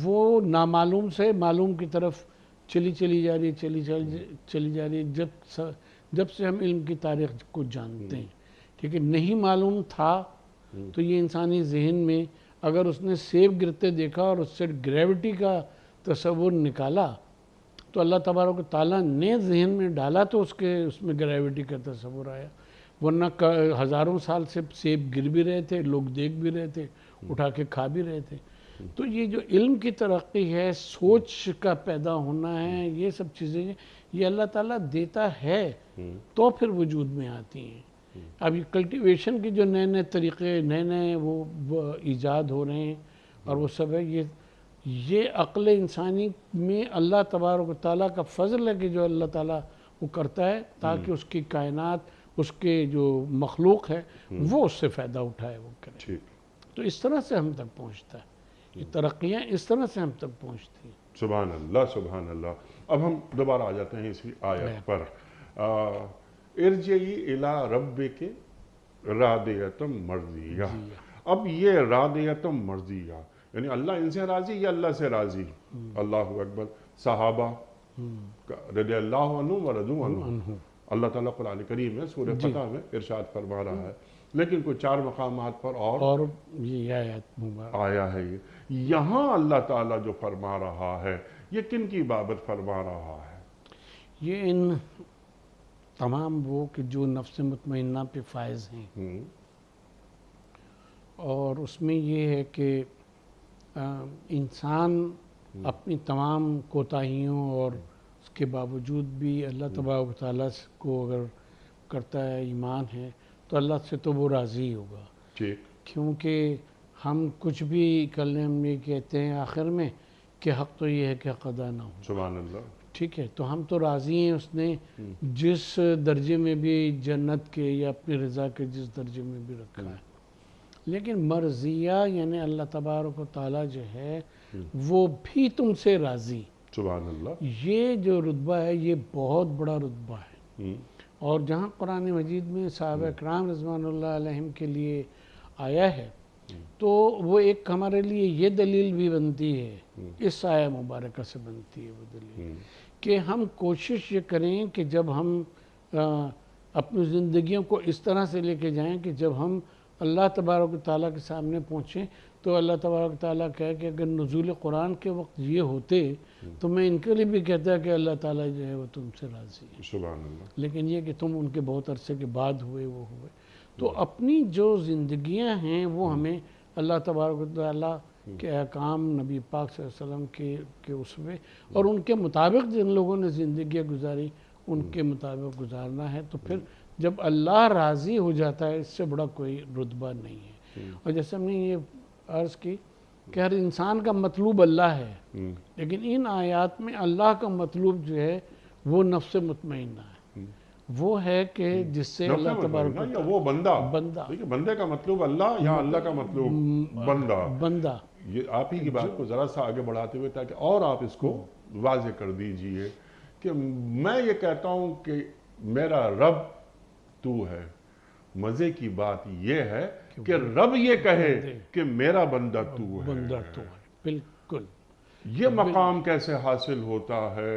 وہ نامعلوم سے معلوم کی طرف چلی جا رہی ہے، جب سے ہم علم کی تاریخ کو جانتے ہیں، ٹھیک ہے۔ نہیں معلوم تھا تو یہ انسانی ذہن میں اگر اس نے سیب گرتے دیکھا اور اس سے گریوٹی کا تصور نکالا تو اللہ تبارک و تعالیٰ نے ذہن میں ڈالا تو اس میں گریوٹی کا تصور آیا، ورنہ ہزاروں سال سے سیب گر بھی رہے تھے، لوگ دیکھ بھی رہے تھے، اٹھا کے کھا بھی رہے تھے۔ تو یہ جو علم کی ترقی ہے، سوچ کا پیدا ہونا ہے، یہ سب چیزیں یہ اللہ تعالیٰ دیتا ہے تو پھر وجود میں آتی ہیں۔ اب یہ کلٹیویشن کے جو نئے طریقے، نئے وہ ایجاد ہو رہے ہیں اور وہ سب ہے، یہ عقل انسانی میں اللہ تبارک و تعالیٰ کا فضل ہے کہ جو اللہ تعالیٰ وہ کرتا ہے تاکہ اس کی کائنات، اس کے جو مخلوق ہے وہ اس سے فائدہ اٹھائے، وہ کرے۔ تو اس طرح سے ہم تک پہنچتا ہے، یہ ترقیاں اس طرح سے ہم تک پہنچتی ہیں۔ سبحان اللہ، سبحان اللہ۔ اب ہم دوبارہ آ جاتے ہیں اسی آیت پر، ارجعی الی ربک راضیۃ مرضیہ۔ اب یہ راضیۃ مرضیہ یعنی اللہ ان سے راضی یا اللہ سے راضی؟ اللہ اکبر۔ صحابہ رضی اللہ عنہم ورضوا عنہ، اللہ تعالیٰ قرآن کریم میں سورہ فتح میں ارشاد فرما رہا ہے، لیکن کوئی 4 مقامات پر اور یہ آیت مبارک آیا ہے۔ یہاں اللہ تعالیٰ جو فرما رہا ہے یہ کن کی بابت فرما رہا ہے؟ یہ ان تمام وہ کہ جو نفس مطمئنہ پہ فائز ہیں، اور اس میں یہ ہے کہ انسان اپنی تمام کوتاہیوں اور اس کے باوجود بھی اللہ تبارک و تعالیٰ کو اگر کرتا ہے، ایمان ہے، تو اللہ سے تو وہ راضی ہوگا، کیونکہ ہم کچھ بھی کر لیں، ہم یہ کہتے ہیں آخر میں کہ حق تو یہ ہے کہ حق ادا نہ ہو، سبحان اللہ، ٹھیک ہے۔ تو ہم تو راضی ہیں اس نے جس درجے میں بھی جنت کے یا اپنی رضا کے جس درجے میں بھی رکھا ہے، لیکن مرضیہ یعنی اللہ تبارک و تعالیٰ جو ہے وہ بھی تم سے راضی، سبحان اللہ۔ یہ جو رتبہ ہے یہ بہت بڑا رتبہ ہے، اور جہاں قرآن مجید میں صحابہ کرام رضوان اللہ علیہم کے لیے آیا ہے تو وہ ایک ہمارے لیے یہ دلیل بھی بنتی ہے، اس آیہ مبارکہ سے بنتی ہے وہ دلیل، کہ ہم کوشش یہ کریں کہ جب ہم اپنی زندگیوں کو اس طرح سے لے کے جائیں کہ جب ہم اللہ تبارک و تعالیٰ کے سامنے پہنچیں تو اللہ تبارک و تعالیٰ کہے کہ اگر نزول قرآن کے وقت یہ ہوتے تو میں ان کے لیے بھی کہتا کہ اللہ تعالیٰ جو ہے وہ تم سے راضی ہے، سبحان اللہ۔ لیکن یہ کہ تم ان کے بہت عرصے کے بعد ہوئے وہ ہوئے۔ تو اپنی جو زندگیاں ہیں وہ ہمیں اللہ تبارک و تعالیٰ کے احکام، نبی پاک صلی اللہ علیہ وسلم کے اسوے اور ان کے مطابق جن لوگوں نے زندگیاں گزاری ان کے مطابق گزارنا ہے۔ تو پھر جب اللہ راضی ہو جاتا ہے اس سے بڑا کوئی رتبہ نہیں ہے۔ اور جیسے ہم نے یہ عرض کی کہ ہر انسان کا مطلوب اللہ ہے، لیکن ان آیات میں اللہ کا مطلوب جو ہے وہ نفس مطمئنہ ہے، وہ ہے کہ جس سے اللہ تبارک و یا وہ بندہ، بندہ دیکھیں بندے کا مطلوب اللہ یا اللہ کا مطلوب بندہ۔ بندہ یہ آپ ہی کی بات کو ذرا سا آگے بڑھاتے ہوئے تاکہ اور آپ اس کو واضح کر دیجئے کہ میں یہ کہتا ہوں کہ میرا رب تو ہے، مزے کی بات یہ ہے کہ رب یہ کہے کہ میرا بندہ تو ہے۔ بندہ تو ہے، بالکل۔ یہ مقام کیسے حاصل ہوتا ہے،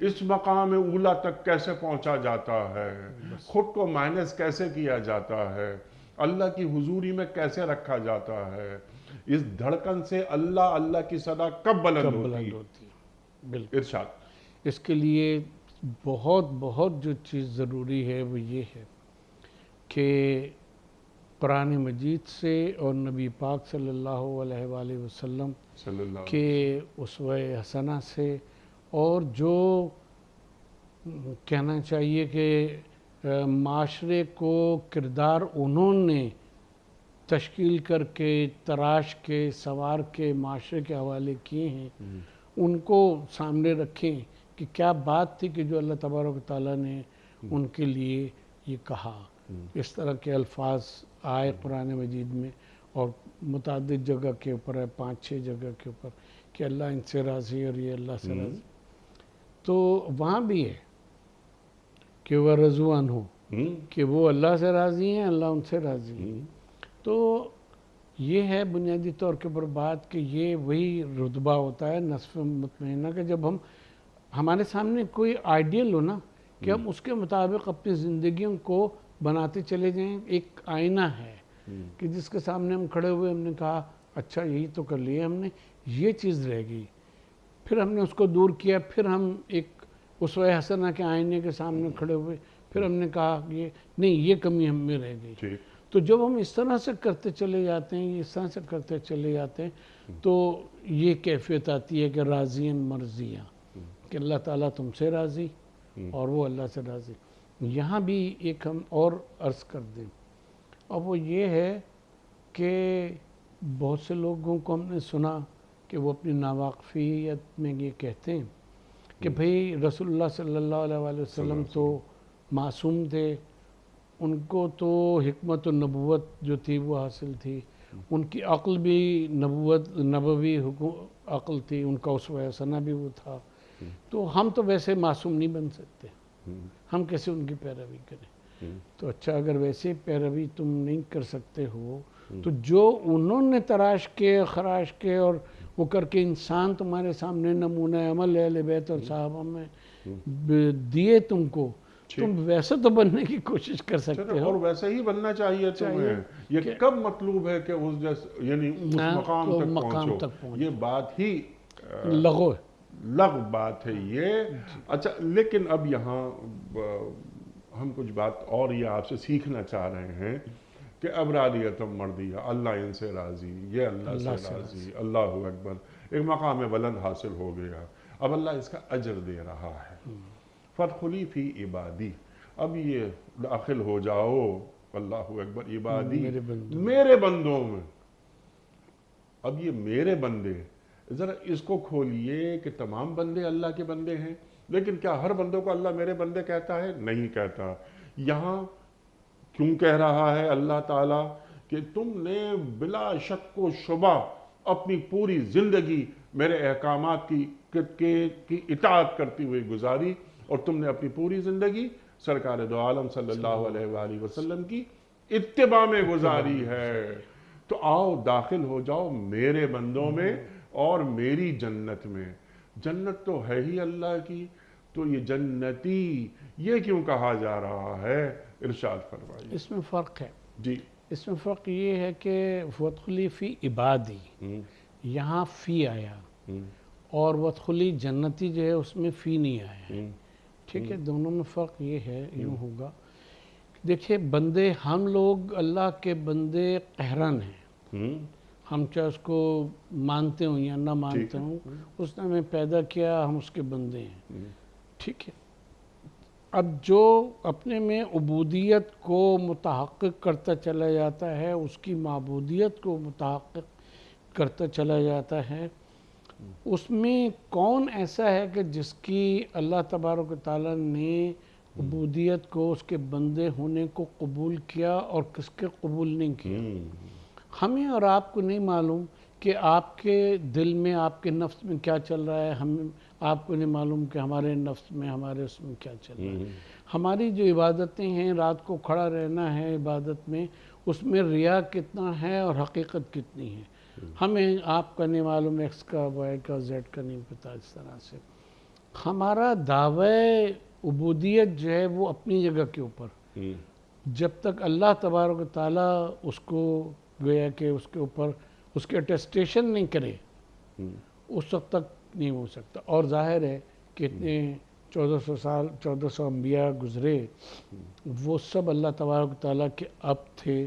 اس مقام اولا تک کیسے پہنچا جاتا ہے، خود کو مائنس کیسے کیا جاتا ہے، اللہ کی حضوری میں کیسے رکھا جاتا ہے، اس دھڑکن سے اللہ اللہ کی صدا کب بلند ہوتی ہے۔ بالکل۔ ارشاد۔ اس کے لیے بہت جو چیز ضروری ہے وہ یہ ہے کہ قرآن مجید سے اور نبی پاک صلی اللہ علیہ وآلہ وسلم کے اسوہ حسنہ سے اور جو کہنا چاہیے کہ معاشرے کو کردار انہوں نے تشکیل کر کے تراش کے سنوار کے معاشرے کے حوالے کیے ہیں ان کو سامنے رکھیں کہ کیا بات تھی کہ جو اللہ تبارک و تعالیٰ نے ان کے لیے یہ کہا۔ اس طرح کے الفاظ آئے قرآن مجید میں اور متعدد جگہ کے اوپر ہے، 5-6 جگہ کے اوپر کہ اللہ ان سے راضی اور یہ اللہ سے راضی۔ تو وہاں بھی ہے کہ وہ رضو عنہ، کہ وہ اللہ سے راضی ہیں، اللہ ان سے راضی ہیں۔ تو یہ ہے بنیادی طور کے اوپر بات کہ یہ وہی رتبہ ہوتا ہے نفس مطمئنہ کہ جب ہمارے سامنے کوئی آئیڈیل ہو نا کہ ہم اس کے مطابق اپنی زندگیوں کو بناتے چلے جائیں۔ ایک آئینہ ہے کہ جس کے سامنے ہم کھڑے ہوئے ہم نے کہا اچھا یہی تو کر لیا ہم نے، یہ چیز رہ گئی، پھر ہم نے اس کو دور کیا، پھر ہم ایک اسوہ حسنہ کے آئینے کے سامنے کھڑے ہوئے، پھر ہم نے کہا کہ نہیں یہ کمی ہم میں رہ گئی۔ تو جب ہم اس طرح سے کرتے چلے جاتے ہیں، اس طرح سے کرتے چلے جاتے ہیں تو یہ کیفیت آتی ہے کہ راضین مرضیاں، کہ اللہ تعالیٰ تم سے راضی اور وہ اللہ سے راضی۔ یہاں بھی ایک ہم اور عرض کر دیں اور وہ یہ ہے کہ بہت سے لوگوں کو ہم نے سنا کہ وہ اپنی ناواقفیت میں یہ کہتے ہیں کہ بھئی رسول اللہ صلی اللہ علیہ وآلہ وسلم تو معصوم تھے، ان کو تو حکمت و نبوت جو تھی وہ حاصل تھی، ان کی عقل بھی نبوی عقل تھی، ان کا اسوہ حسنہ بھی وہ تھا، تو ہم تو ویسے معصوم نہیں بن سکتے، ہم کیسے ان کی پیروی کریں۔ تو اچھا اگر ویسے پیروی تم نہیں کر سکتے ہو تو جو انہوں نے تراش کے خراش کے اور وہ کر کے انسان تمہارے سامنے نمونہ عمل اہل بیت اور صحابہ میں دیے تم کو، تم ویسے تو بننے کی کوشش کر سکتے ہو اور ویسے ہی بننا چاہیے تمہیں۔ یہ کب مطلوب ہے کہ اس جیسے یعنی اس مقام تک پہنچو، یہ بات ہی لغو بات ہے یہ۔ اچھا لیکن اب یہاں ہم کچھ بات اور یہ آپ سے سیکھنا چاہ رہے ہیں کہ اب راضیت مرضیہ، اللہ ان سے راضی، یہ اللہ سے راضی، اللہ اکبر، ایک مقام بلند حاصل ہو گیا، اب اللہ اس کا اجر دے رہا ہے۔ فادخلی فی عبادی، اب یہ داخل ہو جاؤ، اللہ اکبر، عبادی میرے بندوں میں۔ اب یہ میرے بندے ذرا اس کو کھولیے کہ تمام بندے اللہ کے بندے ہیں، لیکن کیا ہر بندوں کو اللہ میرے بندے کہتا ہے؟ نہیں کہتا۔ یہاں کیوں کہہ رہا ہے اللہ تعالیٰ کہ تم نے بلا شک و شبہ اپنی پوری زندگی میرے احکامات کی اطاعت کرتی ہوئی گزاری، اور تم نے اپنی پوری زندگی سرکار دو عالم صلی اللہ علیہ وآلہ وسلم کی اتباع میں گزاری ہے۔ تو آؤ داخل ہو جاؤ میرے بندوں میں اور میری جنت میں۔ جنت تو ہے ہی اللہ کی، تو یہ جنتی یہ کیوں کہا جا رہا ہے؟ ارشاد فرمائیے۔ اس میں فرق ہے، جی اس میں فرق یہ ہے کہ وَادْخُلِي فِي عِبَادِي یہاں فی آیا، اور وَادْخُلِی جنتی جو ہے اس میں فی نہیں آیا ہے، ٹھیک ہے؟ دونوں میں فرق یہ ہے، یوں ہوگا، دیکھیں بندے، ہم لوگ اللہ کے بندے قہرن ہیں، ہم چاہے اس کو مانتے ہوں یا نہ مانتے ہوں، اس نے ہمیں پیدا کیا، ہم اس کے بندے ہیں، ٹھیک ہے؟ اب جو اپنے میں عبودیت کو متحقق کرتا چلا جاتا ہے، اس کی معبودیت کو متحقق کرتا چلا جاتا ہے، اس میں کون ایسا ہے کہ جس کی اللہ تبارک و تعالیٰ نے عبودیت کو، اس کے بندے ہونے کو قبول کیا اور کس کے قبول نہیں کیا؟ ہمیں اور آپ کو نہیں معلوم کہ آپ کے دل میں، آپ کے نفس میں کیا چل رہا ہے، آپ کو نہیں معلوم کہ ہمارے نفس میں، ہمارے اس میں کیا چل رہا ہے۔ ہماری جو عبادتیں ہیں، رات کو کھڑا رہنا ہے عبادت میں، اس میں ریا کتنا ہے اور حقیقت کتنی ہے، ہمیں آپ کا نہیں معلوم، ایکس کا، وائی کا، زیڈ کا نہیں پتا۔ اس طرح سے ہمارا دعوی عبودیت جو ہے وہ اپنی جگہ کے اوپر، جب تک اللہ تبارک و تعالیٰ اس کو گویا کہ اس کے اوپر اس کے اٹیسٹیشن نہیں کرے، اس وقت تک نہیں ہو سکتا۔ اور ظاہر ہے کہ اتنے 1400 سال، 1400 انبیاء گزرے، وہ سب اللہ تبارک و تعالیٰ کے عبد تھے،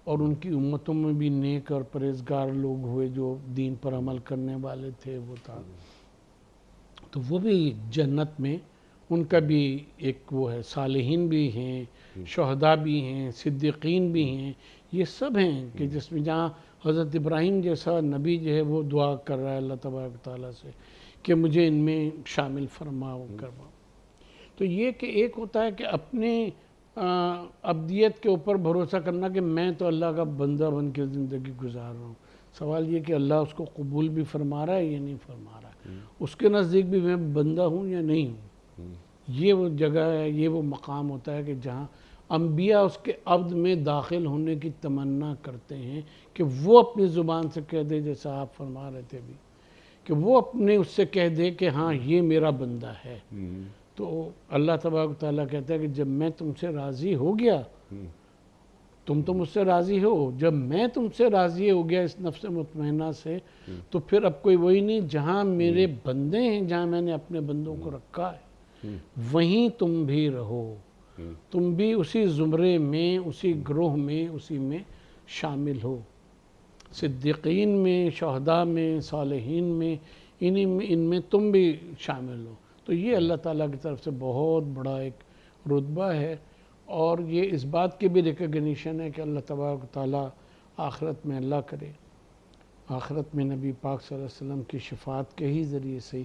اور ان کی امتوں میں بھی نیک اور پرہیزگار لوگ ہوئے جو دین پر عمل کرنے والے تھے، وہ تھا، تو وہ بھی جنت میں ان کا بھی ایک وہ ہے، صالحین بھی ہیں، شہداء بھی ہیں، صدیقین بھی ہیں، یہ سب ہیں کہ جس میں جہاں حضرت ابراہیم جیسا نبی جو ہے وہ دعا کر رہا ہے اللہ تبارک تعالیٰ سے کہ مجھے ان میں شامل فرماؤ کرواؤ۔ تو یہ کہ ایک ہوتا ہے کہ اپنے عبدیت کے اوپر بھروسہ کرنا کہ میں تو اللہ کا بندہ بن کے زندگی گزار رہا ہوں، سوال یہ کہ اللہ اس کو قبول بھی فرما رہا ہے یا نہیں فرما رہا ہے، اس کے نزدیک بھی میں بندہ ہوں یا نہیں ہوں۔ یہ وہ جگہ ہے، یہ وہ مقام ہوتا ہے کہ جہاں انبیاء اس کے عبد میں داخل ہونے کی تمنا کرتے ہیں کہ وہ اپنی زبان سے کہہ دے، جیسا آپ فرما رہے تھے بھی، کہ وہ اپنے اس سے کہہ دے کہ ہاں یہ میرا بندہ ہے۔ تو اللہ تبارک تعالیٰ کہتا ہے کہ جب میں تم سے راضی ہو گیا، تم تو مجھ سے راضی ہو، جب میں تم سے راضی ہو گیا اس نفس مطمئنہ سے، تو پھر اب کوئی وہی نہیں، جہاں میرے بندے ہیں، جہاں میں نے اپنے بندوں کو رکھا ہے، وہیں تم بھی رہو، تم بھی اسی زمرے میں، اسی گروہ میں، اسی میں شامل ہو، صدیقین میں، شہداء میں، صالحین میں، ان میں تم بھی شامل ہو۔ تو یہ اللہ تعالیٰ کی طرف سے بہت بڑا ایک رتبہ ہے، اور یہ اس بات کی بھی ریکگنیشن ہے کہ اللہ تبارک تعالیٰ آخرت میں اللہ کرے، آخرت میں نبی پاک صلی اللہ علیہ وسلم کی شفاعت کے ہی ذریعے سے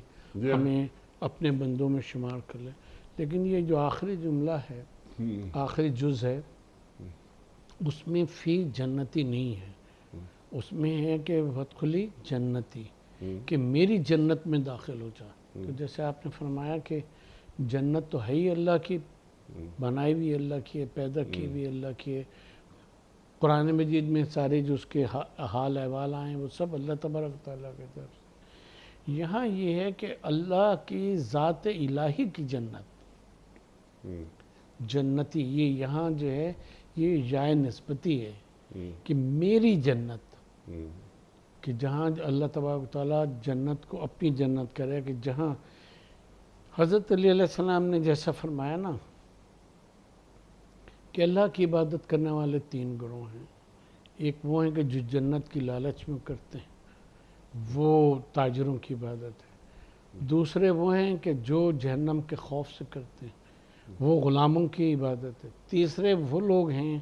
ہمیں اپنے بندوں میں شمار کر لے۔ لیکن یہ جو آخری جملہ ہے، آخری جز ہے، اس میں فی جنتی نہیں ہے، اس میں ہے کہ وَادْخُلِی جنتی، کہ میری جنت میں داخل ہو جا۔ تو جیسے آپ نے فرمایا کہ جنت تو ہے ہی اللہ کی، بنائی بھی اللہ کی ہے، پیدا کی بھی اللہ کی ہے، قرآن مجید میں سارے جو اس کے حال احوال آئے ہیں وہ سب اللہ تبارک تعالیٰ کی طرف سے۔ یہاں یہ ہے کہ اللہ کی ذات الہی کی جنت، جنتی، یہ یہاں جو ہے یہ جائے نسبتی ہے کہ میری جنت، کہ جہاں اللہ تبارک تعالیٰ جنت کو اپنی جنت کرے، کہ جہاں حضرت علی علیہ السلام نے جیسا فرمایا نا کہ اللہ کی عبادت کرنے والے 3 گروہ ہیں، ایک وہ ہیں کہ جو جنت کی لالچ میں کرتے ہیں، وہ تاجروں کی عبادت ہے، دوسرے وہ ہیں کہ جو جہنم کے خوف سے کرتے ہیں، وہ غلاموں کی عبادت ہے، تیسرے وہ لوگ ہیں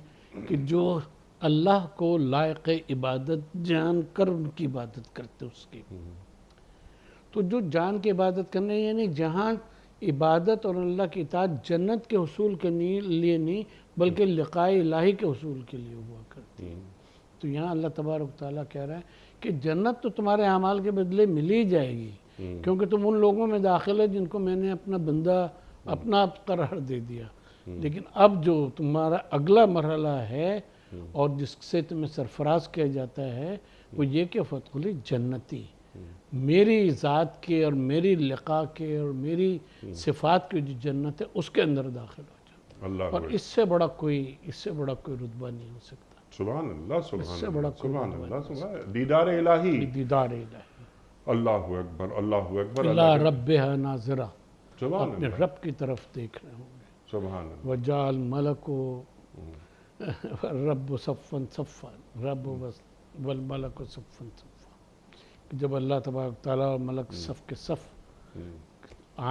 کہ جو اللہ کو لائق عبادت جان کر ان کی عبادت کرتے اس کی۔ تو جو جان کی عبادت کرنے، یعنی جہاں عبادت اور اللہ کی اطاعت جنت کے حصول کے لیے نہیں بلکہ لقاء الہی کے حصول کے لیے ہوا کرتی ہے۔ تو یہاں اللہ تبارک تعالیٰ کہہ رہا ہے کہ جنت تو تمہارے اعمال کے بدلے مل ہی جائے گی، کیونکہ تم ان لوگوں میں داخل ہے جن کو میں نے اپنا بندہ، اپنا قرار دے دیا۔ لیکن اب جو تمہارا اگلا مرحلہ ہے اور جس سے تمہیں سرفراز کیا جاتا ہے وہ یہ کہ فَادْخُلِی جنتی، میری ذات کے اور میری لقاء کے اور میری صفات کی جو جنت ہے اس کے اندر داخل ہو جاؤ، اللہ اور اس سے بڑا کوئی رتبہ نہیں ہو سکتا، سبحان اللہ، اس سبحان سے بڑا اللہ، کوئی سبحان رتبہ اللہ، نہیں ہو سبحان دیدار الہی، سکتا۔ دیدار الہی، اللہ اکبر، اللہ اکبر، اللہ اللہ ربها ناظرہ، سبحان اپنے اللہ، رب کی طرف دیکھ رہے ہوں گے۔ سبحان اللہ، وجعل ملک رب صفا صفا، رب والملک صفا صفا، جب اللہ تبارک تعالیٰ اور ملک صف کے صف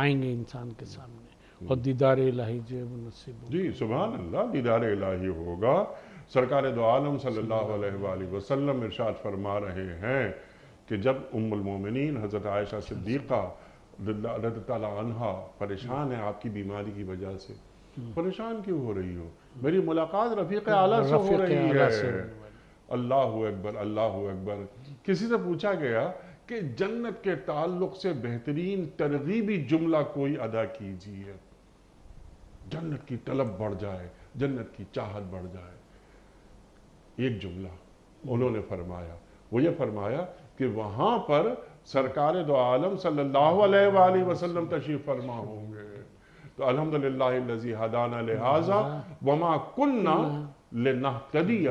آئیں گے انسان کے سامنے، اور دیدار الہی جو ہے وہ نصیب ہوگا۔ جی سبحان اللہ، دیدار الہی ہوگا۔ سرکار دو عالم صلی اللہ علیہ وآلہ وسلم ارشاد فرما رہے ہیں کہ جب ام المومنین حضرت عائشہ صدیقہ رضی اللہ تعالیٰ عنہا پریشان ہے آپ کی بیماری کی وجہ سے، پریشان کیوں ہو رہی ہو؟ میری ملاقات رفیق اعلیٰ سے ہو رہی ہے۔ اللہ اکبر، اللہ اکبر۔ کسی سے پوچھا گیا کہ جنت کے تعلق سے بہترین ترغیبی جملہ کوئی ادا کیجیے، جنت کی طلب بڑھ جائے، جنت کی چاہت بڑھ جائے۔ ایک جملہ انہوں نے فرمایا، وہ یہ فرمایا کہ وہاں پر سرکار دو عالم صلی اللہ علیہ وآلہ وسلم تشریف فرما ہوں گے۔ تو الحمدللہ الذی ہدانا لہذا وما کننا لنہتدی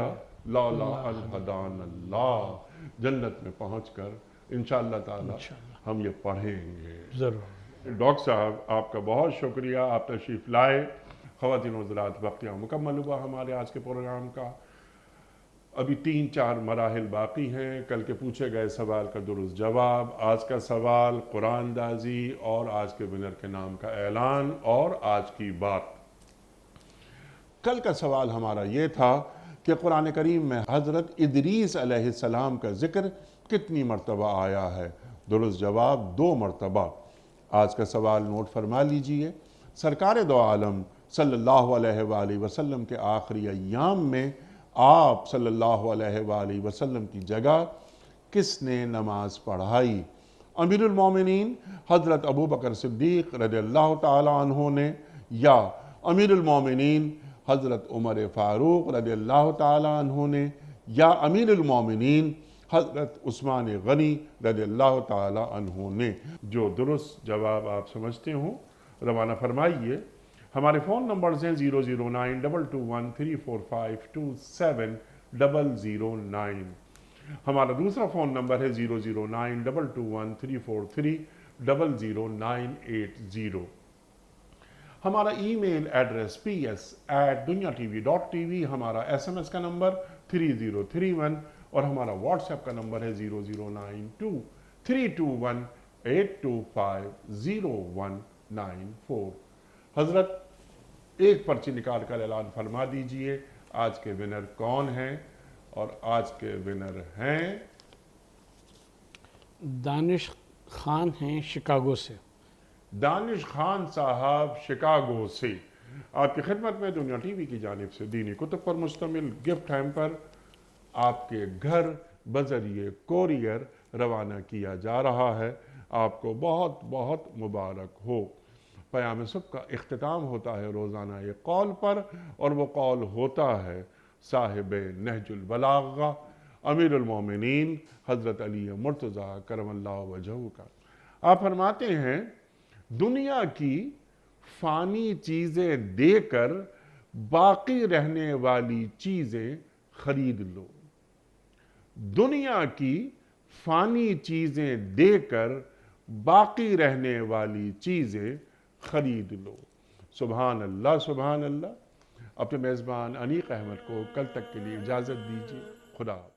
لولا ان ہدانا اللہ۔ جنت میں پہنچ کر انشاءاللہ تعالی ہم یہ پڑھیں گے ضرور۔ ڈاکٹر صاحب آپ کا بہت شکریہ، آپ تشریف لائے۔ خواتین و حضرات، وقت مکمل ہوا ہمارے آج کے پروگرام کا۔ ابھی 3-4 مراحل باقی ہیں۔ کل کے پوچھے گئے سوال کا درست جواب، آج کا سوال قرآن دازی اور آج کے ونر کے نام کا اعلان اور آج کی بات۔ کل کا سوال ہمارا یہ تھا کہ قرآن کریم میں حضرت ادریس علیہ السلام کا ذکر کتنی مرتبہ آیا ہے؟ درست جواب 2 مرتبہ۔ آج کا سوال نوٹ فرما لیجئے۔ سرکار دو عالم صلی اللہ علیہ وآلہ وسلم کے آخری ایام میں آپ صلی اللہ علیہ وآلہ وسلم کی جگہ کس نے نماز پڑھائی؟ امیر المومنین حضرت ابو بکر صدیق رضی اللہ تعالی عنہ نے، یا امیر المومنین حضرت عمر فاروق رضی اللہ تعالی عنہ نے، یا امیر المومنین حضرت عثمان غنی رضی اللہ تعالی عنہ نے؟ جو درست جواب آپ سمجھتے ہوں روانہ فرمائیے۔ ہمارے فون نمبرز ہیں 00922134527 ہمارا دوسرا فون نمبر ہے 009221343009880۔ ہمارا ای میل ایڈریس ps@dunyatv.tv، ہمارا SMS کا نمبر 3031، اور ہمارا واٹس ایپ کا نمبر ہے 009232182509194۔ حضرت ایک پرچی نکال کر اعلان فرما دیجئے آج کے ونر کون ہیں، اور آج کے ونر ہیں دانش خان ہیں شکاگو سے۔ دانش خان صاحب شکاگو سے آپ کی خدمت میں دنیا ٹی وی کی جانب سے دینی کتب پر مشتمل گفٹ ہیمپر آپ کے گھر بذریعہ کوریئر روانہ کیا جا رہا ہے۔ آپ کو بہت بہت مبارک ہو۔ پیام صبح کا اختتام ہوتا ہے روزانہ ایک قول پر، اور وہ قول ہوتا ہے صاحب نہج البلاغہ امیر المومنین حضرت علی مرتضیٰ کرم اللہ وجہہ کا۔ آپ فرماتے ہیں دنیا کی فانی چیزیں دے کر باقی رہنے والی چیزیں خرید لو۔ دنیا کی فانی چیزیں دے کر باقی رہنے والی چیزیں خرید لو۔ سبحان اللہ، سبحان اللہ۔ اپنے میزبان انیق احمد کو کل تک کے لیے اجازت دیجیے۔ خدا حافظ۔